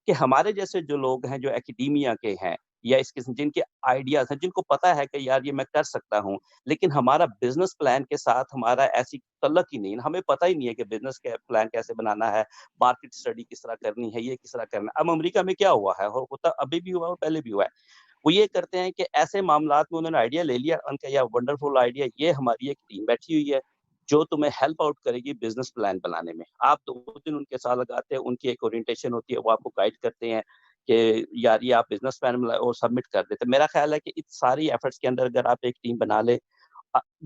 कि हमारे जैसे जो लोग हैं, जो एकेडेमिया के हैं या इस किस्म जिनके आइडियाज हैं, जिनको पता है कि यार ये मैं कर सकता हूँ, लेकिन हमारा बिजनेस प्लान के साथ हमारा ऐसी तल्लक ही नहीं है, हमें पता ही नहीं है कि बिजनेस प्लान कैसे बनाना है, मार्केट स्टडी किस तरह करनी है, ये किस तरह करना है। अब अमेरिका में क्या हुआ है, होता अभी भी हुआ और पहले भी हुआ है, वो ये करते हैं कि ऐसे मामलात में उन्होंने आइडिया ले लिया, उनका यह वंडरफुल आइडिया, ये हमारी एक टीम बैठी हुई है जो तुम्हें हेल्प आउट करेगी बिजनेस प्लान बनाने में। आप 2 दिन उनके साथ लगाते हैं, उनकी एक ओरिएंटेशन होती है, वो आपको गाइड करते हैं कि यार ये आप बिजनेस प्लान और सबमिट कर देते हैं। मेरा ख्याल है कि इस सारी एफर्ट्स के अंदर अगर आप एक टीम बना ले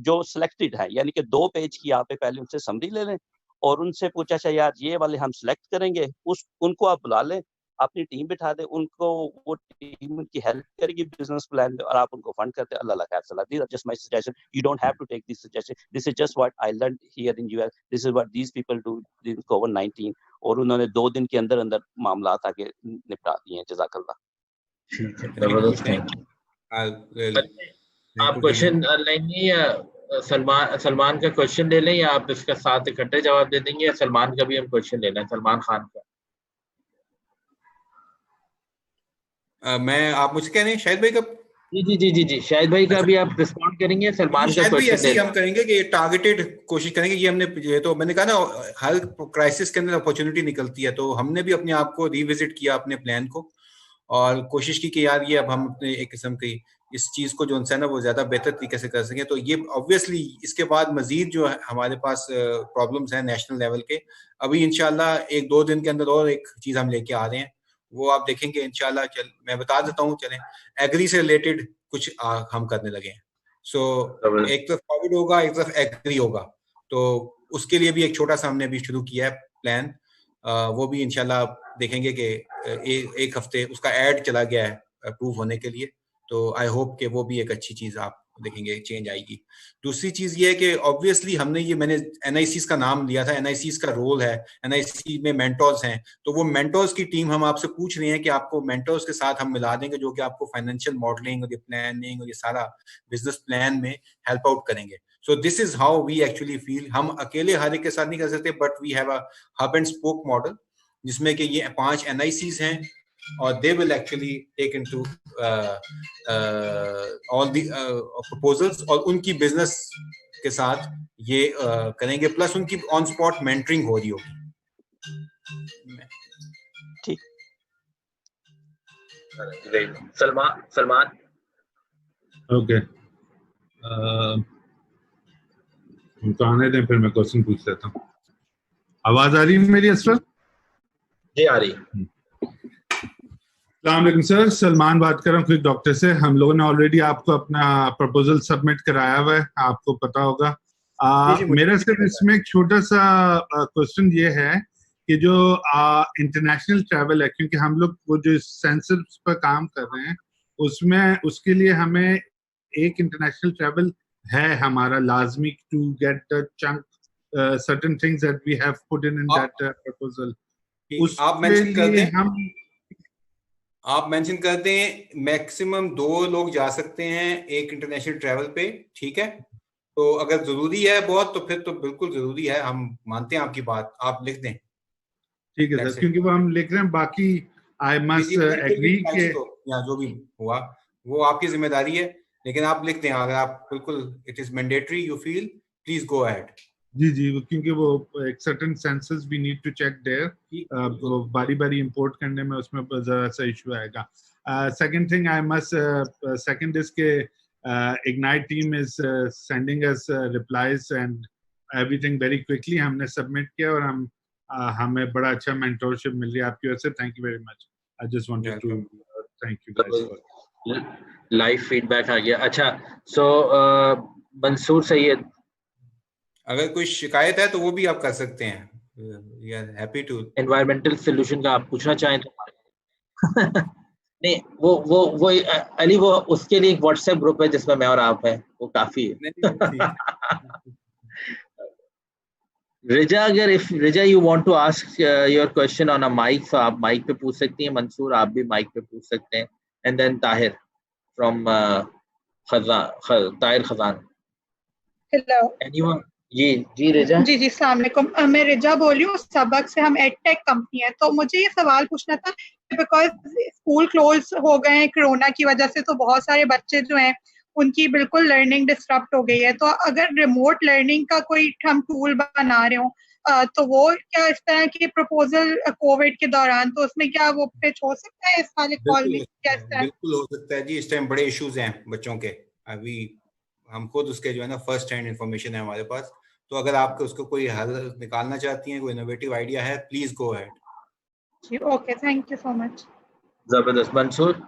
जो सिलेक्टेड है, यानी कि 2 पेज की आप पहले उनसे समरी ले लें और उनसे पूछा अच्छा यार ये वाले हम सिलेक्ट करेंगे, उनको आप बुला लें, अपनी टीम बिठा दें, उनको वो टीम उनकी हेल्प करेगी बिजनेस प्लान में और आप उनको फंड करते हैं। अल्लाह खैर सलाह। These are just my suggestion. You don't have to take these suggestions. This is just what I learned here in US. This is what these people do in COVID-19 और उन्होंने 2 दिन के अंदर अंदर मामला आगे निपटा दिए हैं। जज़ाकल्लाह। ठीक है, जबरदस्त, थैंक यू। आप क्वेश्चन लेंगे या सलमान का क्वेश्चन ले लें, या आप इसका साथ इकट्ठे जवाब दे देंगे, या सलमान का भी हम क्वेश्चन ले लें, सलमान खान का? मैं आप मुझसे कह रहे हैं शाहिद भाई का? जी जी जी जी जी, शाहिद भाई का भी आप रिस्पॉन्ड करेंगे, सलमान का क्वेश्चन ऐसे ही हम करेंगे कि टारगेटेड कोशिश करेंगे। ये हमने, ये तो मैंने कहा ना, हर क्राइसिस के अंदर अपॉर्चुनिटी निकलती है, तो हमने भी अपने आप को रिविजिट किया, अपने प्लान को, और कोशिश की कि यार ये अब हम अपने एक किस्म की इस चीज को जो है ना वो ज्यादा बेहतर तरीके से कर सकें। तो ये ऑब्वियसली इसके बाद मजीद जो है हमारे पास प्रॉब्लम्स हैं नेशनल लेवल के, अभी इंशाल्लाह 1-2 दिन के अंदर और एक चीज हम लेके आ रहे हैं, वो आप देखेंगे इंशाल्लाह। मैं बता देता हूँ, चलें, एग्री से रिलेटेड कुछ हम करने लगे हैं। सो एक तरफ कोविड होगा, एक तरफ एग्री होगा, तो उसके लिए भी एक छोटा सा हमने भी शुरू किया है प्लान। वो भी इंशाल्लाह देखेंगे कि एक हफ्ते उसका ऐड चला गया है अप्रूव होने के लिए, तो आई होप कि वो भी एक अच्छी चीज आप देखेंगे, चेंज आएगी। दूसरी चीज ये है कि ऑब्वियसली हमने ये, मैंने एनआईसीज का नाम लिया था, एनआईसीज का रोल है, एनआईसी में मेंटोर्स हैं, तो वो मेंटोर्स की टीम हम आपसे पूछ रहे हैं कि आपको मेंटोर्स के साथ हम मिला देंगे जो कि आपको फाइनेंशियल मॉडलिंग और ये प्लानिंग और ये सारा बिजनेस प्लान में हेल्प आउट करेंगे। So this is how we actually feel. हम अकेले हर एक के साथ नहीं कर सकते, but we have a hub and spoke model, जिसमें कि ये 5 एनआईसीज हैं और they will actually take into all the proposals और उनकी बिजनेस के साथ ये करेंगे, प्लस उनकी ऑन स्पॉट मेंटरिंग हो रही होगी। ठीक, सलमान ओके, उनको आने दें, फिर मैं क्वेश्चन पूछ लेता हूँ। आवाज आ रही है मेरी असफर? जी आ रही। अस्सलाम सर, सलमान बात कर रहा हूँ क्विक डॉक्टर से। हम लोगों ने ऑलरेडी आपको अपना प्रपोजल सबमिट कराया हुआ है, आपको पता होगा। मेरा सिर्फ इसमें एक छोटा सा क्वेश्चन ये है कि जो इंटरनेशनल ट्रैवल है, क्योंकि हम लोग वो जो सेंसस पर काम कर रहे हैं उसमें, उसके लिए हमें एक इंटरनेशनल ट्रैवल है हमारा लाजमी to get the chunk certain things that we have put in that proposal. आप मेंशन कर दें, आप मेंशन करते हैं मैक्सिमम 2 लोग जा सकते हैं एक इंटरनेशनल ट्रैवल पे, ठीक है। तो अगर जरूरी है बहुत तो फिर तो बिल्कुल जरूरी है, हम मानते हैं आपकी बात, आप लिख दें। ठीक है सर, क्योंकि वो हम लिख रहे हैं, बाकी आई मस्ट एग्री के या जो भी हुआ वो आपकी जिम्मेदारी है, लेकिन आप लिख दें अगर आप बिल्कुल it is mandatory you feel, please go ahead. जी जी, क्योंकि वो एक certain census we need to check there, वो बारी बारी इंपोर्ट करने में उसमें जरा सा इशू आएगा। Second thing I must second is के Ignite team is sending us replies and everything very quickly. हमने सबमिट किया और हमें बड़ा अच्छा मेंटोरशिप मिल रही है आपकी वजह से। Thank you very much. I just wanted to thank you guys. Live feedback आ गया। अच्छा, सो मंसूर सैयद, अगर कोई शिकायत है तो वो भी आप कर सकते हैं, we are happy to. Environmental solution का आप पूछना चाहें तो नहीं, वो अली, वो उसके लिए एक व्हाट्सएप ग्रुप है जिसमें मैं और आप हैं, वो काफी है। रिजा, अगर if Riza you want to ask your question on a mic, तो आप माइक पे पूछ सकती हैं। मंसूर, आप भी माइक पे पूछ सकते हैं। And then Tahir from Tahir Khazan. Hello, anyone? जी रिजा। जी जी, अस्सलाम वालेकुम। मैं रिजा बोल रही हूँ, सबक से। हम एडटेक कंपनी है। तो मुझे ये सवाल पूछना था, बिकॉज स्कूल क्लोज हो गए हैं कोरोना की वजह से, तो बहुत सारे बच्चे जो हैं उनकी बिल्कुल लर्निंग डिस्टर्ब हो गई है। तो अगर रिमोट लर्निंग का कोई हम टूल बना रहे हो, तो वो क्या इस तरह की प्रपोजल कोविड के दौरान, तो उसमें क्या वो पिच हो सकता है इस वाले कॉल में? बिल्कुल हो सकता है जी। इस टाइम बड़े इश्यूज हैं बच्चों के, अभी हम खुद उसके जो है ना फर्स्ट हैंड इंफॉर्मेशन है हमारे पास। तो अगर आपको उसको कोई हल निकालना चाहती हैं, कोई इनोवेटिव आइडिया है, प्लीज गो अहेड। जी, okay, thank you so much. जबरदस्त। Mansoor?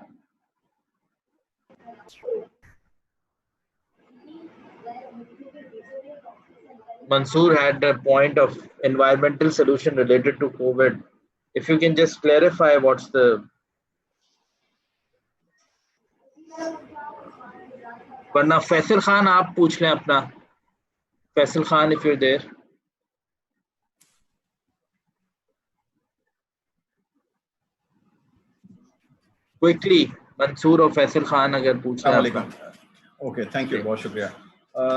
Mansoor had a point of environmental solution related to COVID. If you can just clarify what's the... वरना फैसल खान आप पूछ लें अपना। Faisal Khan, if you're there. Quickly, Mansoor और फैसल खान अगर पूछ लें। ओके, थैंक यू, बहुत शुक्रिया।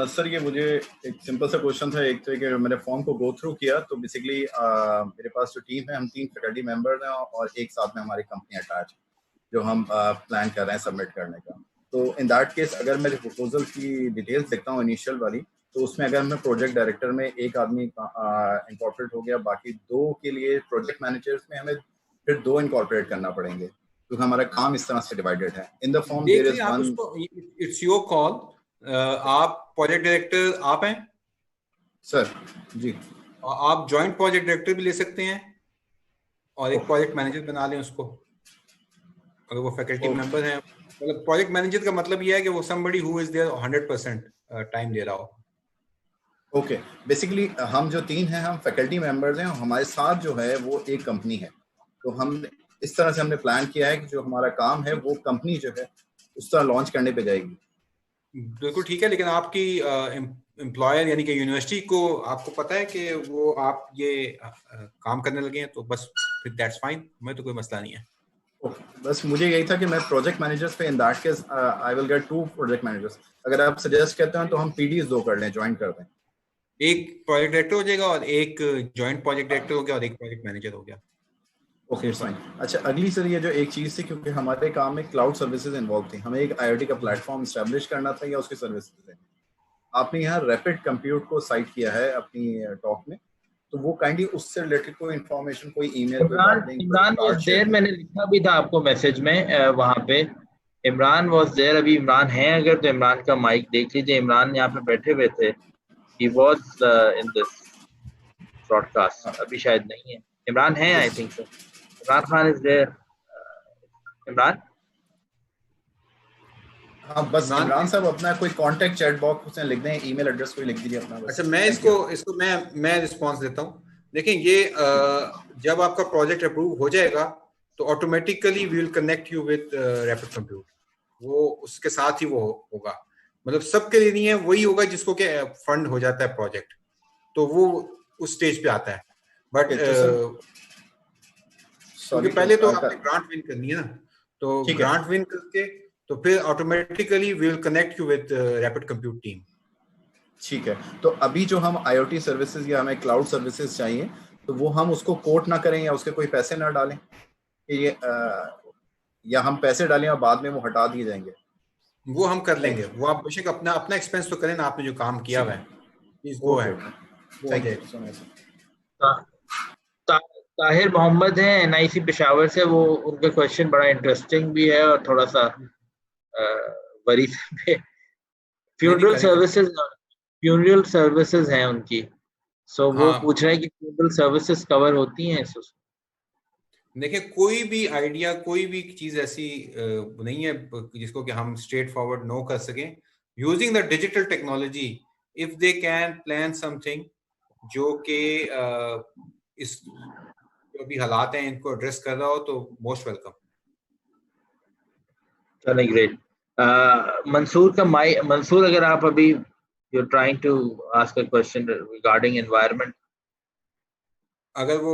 सर, ये मुझे एक सिंपल सा क्वेश्चन था। एक तो कि मैंने फॉर्म को गो थ्रू किया, तो बेसिकली मेरे पास जो टीम है, हम 3 फैकल्टी मेंबर्स हैं और एक साथ में हमारी कंपनी अटैच, जो हम प्लान कर रहे हैं सबमिट करने का। तो इन दैट केस अगर मैं प्रपोजल की डिटेल्स देखता हूँ इनिशियल वाली, तो उसमें अगर मैं प्रोजेक्ट डायरेक्टर में एक आदमी इंकॉर्पोरेट हो गया, बाकी 2 के लिए प्रोजेक्ट मैनेजर्स में हमें फिर 2 इंकॉर्पोरेट करना पड़ेंगे, क्योंकि हमारा काम इस तरह से डिवाइडेड है। In the form there is one. It's your call. आप प्रोजेक्ट डायरेक्टर आप हैं सर? जी। आप जॉइंट प्रोजेक्ट डायरेक्टर भी ले सकते हैं और एक प्रोजेक्ट मैनेजर बना लें उसको, अगर वो फैकल्टी मेंबर हैं। मतलब प्रोजेक्ट मैनेजर का मतलब ये है कि वो somebody who is there 100% time दे रहा हो। ओके, बेसिकली हम जो 3 हैं, हम फैकल्टी मेंबर्स हैं, हमारे साथ जो है वो एक कंपनी है। तो हम इस तरह से हमने प्लान किया है कि जो हमारा काम है वो कंपनी जो है उस तरह लॉन्च करने पे जाएगी। बिल्कुल ठीक है, लेकिन आपकी एम्प्लॉयर यानी कि यूनिवर्सिटी को आपको पता है कि वो आप ये काम करने लगे हैं, तो बस फिर दैट्स फाइन, हमें तो कोई मसला नहीं है। ओके, बस मुझे यही था कि मैं प्रोजेक्ट मैनेजर्स पे in that case I will get 2 project managers. अगर आप सजेस्ट करते हैं तो हम पीडीज 2 कर लें, ज्वाइन कर दें। एक प्रोजेक्ट डायरेक्टर हो जाएगा और एक जॉइंट प्रोजेक्ट डायरेक्टर हो गया और एक प्रोजेक्ट मैनेजर हो गया। Okay, fine. अच्छा, अगली सर ये जो एक चीज़ थी, क्योंकि हमारे काम में क्लाउड सर्विसेज इन्वॉल्व थी, हमें एक आईओटी का प्लेटफॉर्म एस्टैब्लिश करना था या उसकी सर्विसेज है। आपने यहाँ रैपिड कंप्यूट को साइट किया है अपनी टॉक में, तो वो काइंडली उससे रिलेटेड कोई इन्फॉर्मेशन, कोई ईमेल, इमरान वाज देयर, मैंने लिखा भी था आपको मैसेज में वहाँ पे। Imran was there. अभी इमरान है अगर, तो इमरान का माइक देख लीजिए। इमरान यहाँ पे बैठे हुए थे। He was in this broadcast. अभी शायद नहीं है। इमरान है, I think so. Imran Khan is there. Imran? हाँ, बस इमरान साहब अपना कोई कांटेक्ट चैट बॉक्स में लिख दें, ईमेल एड्रेस कोई लिख दीजिए अपना। अच्छा, मैं इसको मैं रिस्पांस देता हूँ। देखिए, ये जब आपका प्रोजेक्ट अप्रूव हो जाएगा तो automatically we will connect you with rapid compute. वो उसके साथ ही वो होगा, मतलब सबके लिए नहीं है, वही होगा जिसको के फंड हो जाता है प्रोजेक्ट, तो वो उस स्टेज पे आता है। बट क्योंकि पहले तो आपने ग्रांट विन करनी है ना, तो ग्रांट विन करके तो फिर automatically we will connect you with rapid compute team. ठीक है, तो अभी जो हम IoT सर्विसेज या हमें क्लाउड सर्विसेज चाहिए, तो वो हम उसको कोट ना करें या उसके कोई पैसे ना डालें, ये या हम पैसे डालें और बाद में वो हटा दिए जाएंगे? वो हम कर लेंगे, वो आप बेशक अपना एक्सपेंस तो करें ना, आपने जो काम किया हुआ है। Please go ahead. Thank you so much. Tahir Mohammad है NIC पेशावर से, वो उनका क्वेश्चन बड़ा इंटरेस्टिंग भी है और थोड़ा सा वरी पे। फ्यूनरल सर्विसेज हैं उनकी, सो वो पूछ रहे हैं कि फ्यूनरल सर्विसेज कवर होती हैं। देखिए, कोई भी आइडिया, कोई भी चीज ऐसी नहीं है जिसको कि हम स्ट्रेट फॉरवर्ड नो कर सकें। Using the digital technology, if they can plan something जो कि इस जो भी हालात हैं इनको एड्रेस कर रहा हो, तो मोस्ट वेलकम। चलिए, ग्रेट। मंसूर, अगर आप अभी you're trying to ask a question regarding environment, अगर वो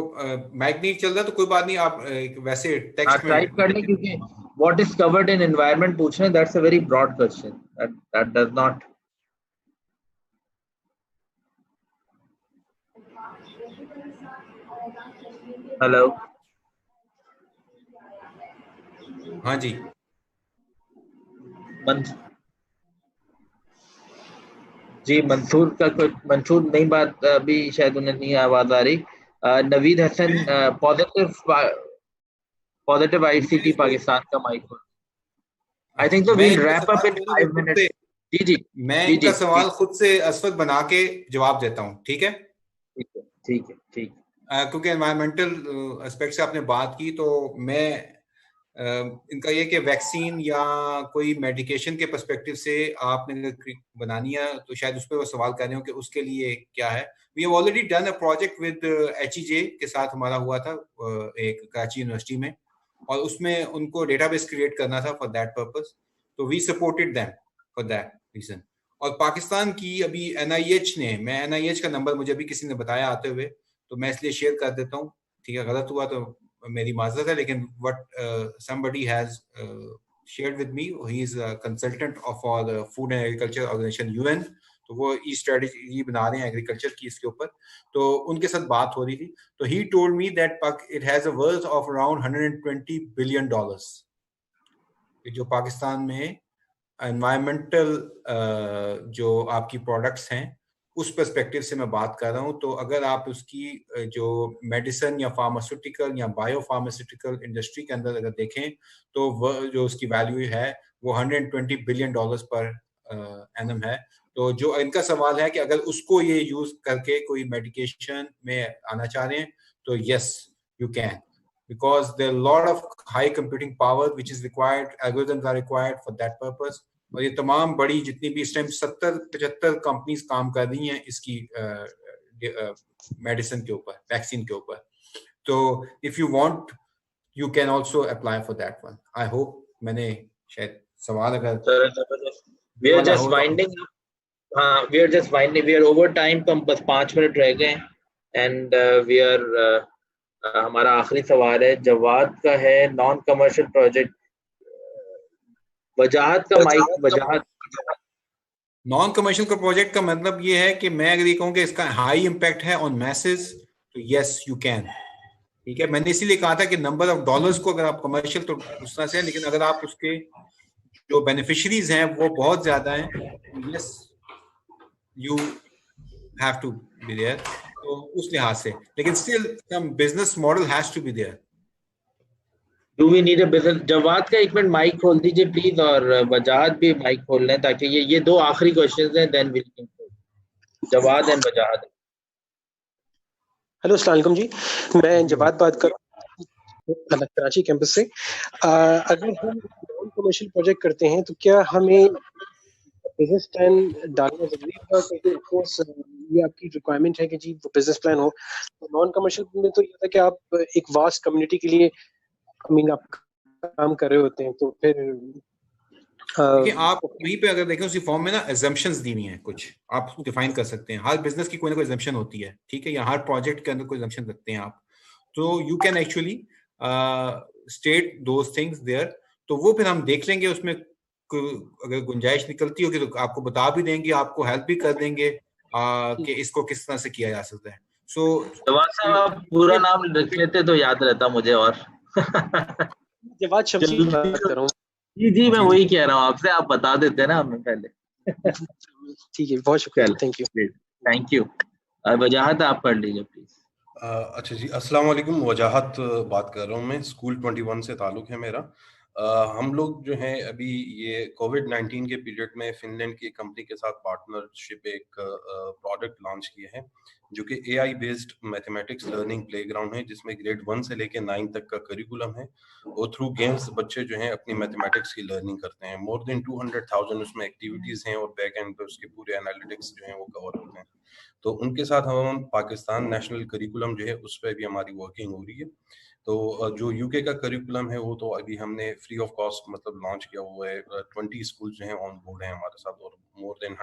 माइक नहीं चल रहा तो कोई बात नहीं, आप वैसे टेक्स्ट में टाइप कर लें, क्योंकि what is covered in environment पूछ रहे हैं, that's a very broad question that does not. Hello, हाँ जी, जी मंसूर नहीं, बात अभी शायद उन्हें नहीं आवाज आ रही। नवीद हसन, पॉजिटिव ICT पाकिस्तान का mic. I think we'll wrap up in 5 minutes. जी मैं इनका सवाल खुद से असफत बना के जवाब देता हूँ, ठीक है? ठीक है। क्योंकि एनवायरमेंटल एस्पेक्ट से आपने बात की, तो मैं इनका ये कि वैक्सीन या कोई मेडिकेशन के पर्सपेक्टिव से आपने बनानी है, तो शायद उस पर वो सवाल कर रहे हो कि उसके लिए क्या है। We have already done a project with HEJ के साथ, हमारा हुआ था एक कराची यूनिवर्सिटी में, और उसमें उनको डेटाबेस क्रिएट करना था फॉर दैट पर्पस, तो we supported them for that reason. और पाकिस्तान की अभी NIH ने, मैं NIH का नंबर मुझे अभी किसी ने बताया आते हुए, तो मैं इसलिए शेयर कर देता हूँ, ठीक है? गलत हुआ तो मेरी माजरत है, लेकिन what somebody has shared with me, he is a consultant for the Food and Agriculture Organization UN, तो वो ई स्ट्रेटेजी बना रहे हैं एग्रीकल्चर की इसके ऊपर, तो उनके साथ बात हो रही थी, तो he told me that it has a worth of around $120 billion, जो पाकिस्तान में एनवायरमेंटल जो आपकी प्रोडक्ट्स हैं उस पर्सपेक्टिव से मैं बात कर रहा हूँ। तो अगर आप उसकी जो मेडिसिन या फार्मास्यूटिकल या बायो फार्मास्यूटिकल इंडस्ट्री के अंदर अगर देखें, तो वह जो उसकी वैल्यू है वो $120 बिलियन पर एनम है। तो जो इनका सवाल है कि अगर उसको ये यूज करके कोई मेडिकेशन में आना चाह रहे हैं, तो yes you can, because there are a lot of high computing power which is required, algorithms are required for that purpose। और ये तमाम बड़ी जितनी भी इस टाइम 70-75 कंपनीज काम कर रही हैं इसकी मेडिसिन के ऊपर, वैक्सीन के ऊपर। तो if you want you can also apply for that one. I hope मैंने शायद सवाल अगर we are just winding up, we are just winding, we are over time, तो बस 5 मिनट रह गए एंड we are हमारा आखिरी सवाल है जवाद का है, नॉन कमर्शियल प्रोजेक्ट। वजाहत का माइक, वजाहत। नॉन कमर्शियल का प्रोजेक्ट का मतलब ये है कि मैं अगर ये कहूँ कि इसका हाई इम्पैक्ट है ऑन मैसेज, तो यस यू कैन, ठीक है? मैंने इसीलिए कहा था कि नंबर ऑफ डॉलर्स को अगर आप कमर्शियल तो उस तरह से है, लेकिन अगर आप उसके जो बेनिफिशरीज हैं वो बहुत ज्यादा हैं, yes you have to be there, तो उस लिहाज से, लेकिन still some business model has to be there. Do we need a business? Jawad का एक मिनट माइक खोल दीजिए प्लीज, और वजाहत भी माइक खोल लें, ताकि ये दो आखिरी क्वेश्चंस हैं, then will conclude. Jawad and Wajahat. Hello, अस्सलाम वालेकुम जी, मैं जवाद बात कर रहा हूं कराची कैंपस से। अगर हम नॉन कमर्शियल प्रोजेक्ट करते हैं तो क्या हमें बिजनेस प्लान डालना जरूरी होगा? क्योंकि ऑफ कोर्स ये आपकी रिक्वायरमेंट है कि जी वो बिजनेस प्लान हो। तो नॉन कमर्शियल में तो ये था कि आप एक वास्ट कम्युनिटी के लिए आप काम कर रहे होते हैं, तो फिर आप वहीं पे अगर देखें उसी फॉर्म में ना assumptions दी हुई हैं, कुछ आप उसको डिफाइन कर सकते हैं। हर बिजनेस की कोई ना कोई assumption होती है, ठीक है? या हर प्रोजेक्ट के अंदर कोई assumption रखते हैं आप, तो you can actually state those things there. तो वो फिर हम देख लेंगे, उसमें अगर गुंजाइश निकलती होगी तो आपको बता भी देंगे, आपको हेल्प भी कर देंगे कि इसको किस तरह से किया जा सकता है। सो जवाद साहब आप पूरा नाम लिख लेते तो याद रहता मुझे। और जवाद शमशी बात कर रहा हूँ। जी मैं वही कह रहा हूँ आपसे, आप बता देते ना हमें पहले। ठीक है, बहुत शुक्रिया, थैंक यू। Thank you. वजाहत आप पढ़ लीजिए प्लीज। अच्छा जी, अस्सलाम वालेकुम। वजाहत बात कर रहा हूँ मैं, स्कूल 21 से ताल्लुक है मेरा। हम लोग जो हैं अभी ये कोविड-19 के पीरियड में फिनलैंड की कंपनी के साथ पार्टनरशिप एक प्रोडक्ट लॉन्च किए हैं जो कि AI based mathematics learning playground है, जिसमें ग्रेड 1 से लेके 9 तक का करिकुलम है और थ्रू गेम्स बच्चे जो हैं अपनी मैथमेटिक्स की लर्निंग करते हैं। मोर देन 200,000 उसमें एक्टिविटीज हैं और बैक एंड पे उसके पूरे एनालिटिक्स जो हैं वो कवर होते हैं। तो उनके साथ हम पाकिस्तान नेशनल करिकुलम जो है उस पर भी हमारी वर्किंग हो रही है। तो जो यूके का करिकुलम है वो तो अभी हमने फ्री ऑफ कॉस्ट मतलब लॉन्च किया हुआ है। 20 स्कूल जो हैं ऑन बोर्ड हैं हमारे साथ और मोर देन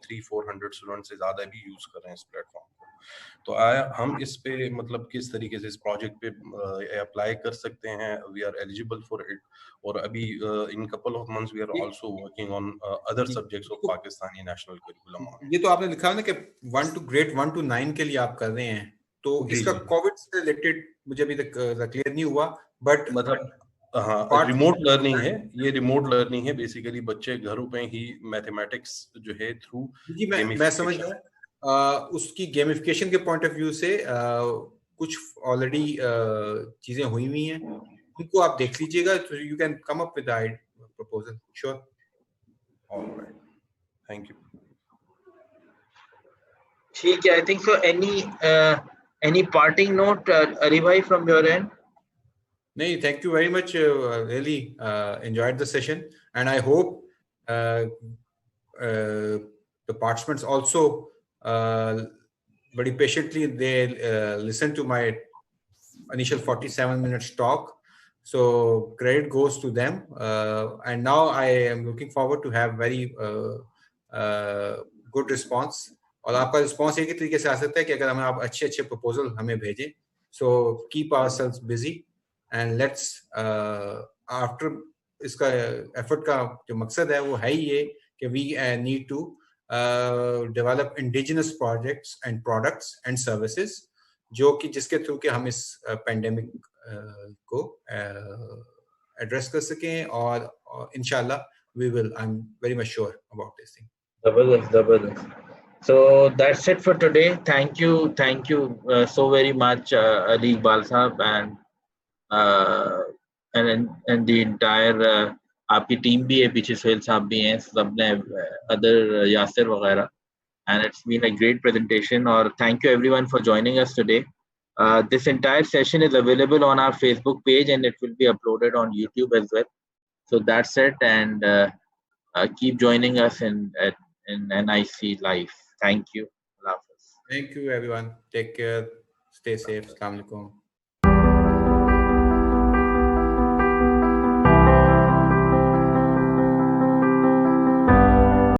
300-400 स्टूडेंट से ज़्यादा भी यूज कर रहे हैं इस प्लेटफॉर्म को। तो आया हम इस पे मतलब किस तरीके से इस प्रोजेक्ट पे अप्लाई कर सकते हैं, we are eligible for it. और अभी in couple of months we are also working on other subjects of Pakistani national curriculum. ये तो आपने लिखा है ना कि 1 to ग्रेड 1 to 9 के लिए आप कर रहे हैं, तो इसका कोविड से रिलेटेड मुझे अभी तक क्लियर नहीं हुआ, बट मतलब हाँ रिमोट लर्निंग है, ये रिमोट लर्निंग है। बेसिकली बच्चे घरों पे ही मैथमेटिक्स जो है थ्रू जी मैं समझ गया। उसकी गेमिफिकेशन के पॉइंट ऑफ व्यू से कुछ ऑलरेडी चीजें हुई हुई हैं, उनको आप देख लीजिएगा, तो you can come up with I'd proposal. Sure, alright, thank you. ठीक है, I think so. Any parting note Ali bhai from your end? नहीं, thank you very much. Really enjoyed the session, and I hope the participants also very patiently they listen to my initial 47 minutes talk. So credit goes to them, and now I am looking forward to have very good response. और आपका response एक ही तरीके से आ सकता है कि अगर हमें आप अच्छे प्रपोजल हमें भेजें। So keep ourselves busy and let's after इसका एफर्ट का जो मकसद है वो है ही ये कि we need to develop indigenous projects and products and services जो कि जिसके थ्रू के हम इस पेंडेमिक को एड्रेस कर सकें, और इंशाल्लाह we will, I'm very much sure about this thing. Zabardast. So that's it for today. Thank you so very much Ali Iqbal Sahab and the entire आपकी टीम भी है पीछे, सोहेल साहब भी हैं, सबने अदर यासिर वगैरह, and it's been a great presentation. Or thank you everyone for joining us today. This entire session is available on our Facebook page and it will be uploaded on YouTube as well. So that's it, and keep joining us in NIC Live. Thank you. Thank you everyone. Take care. Stay safe. Assalamu alaikum.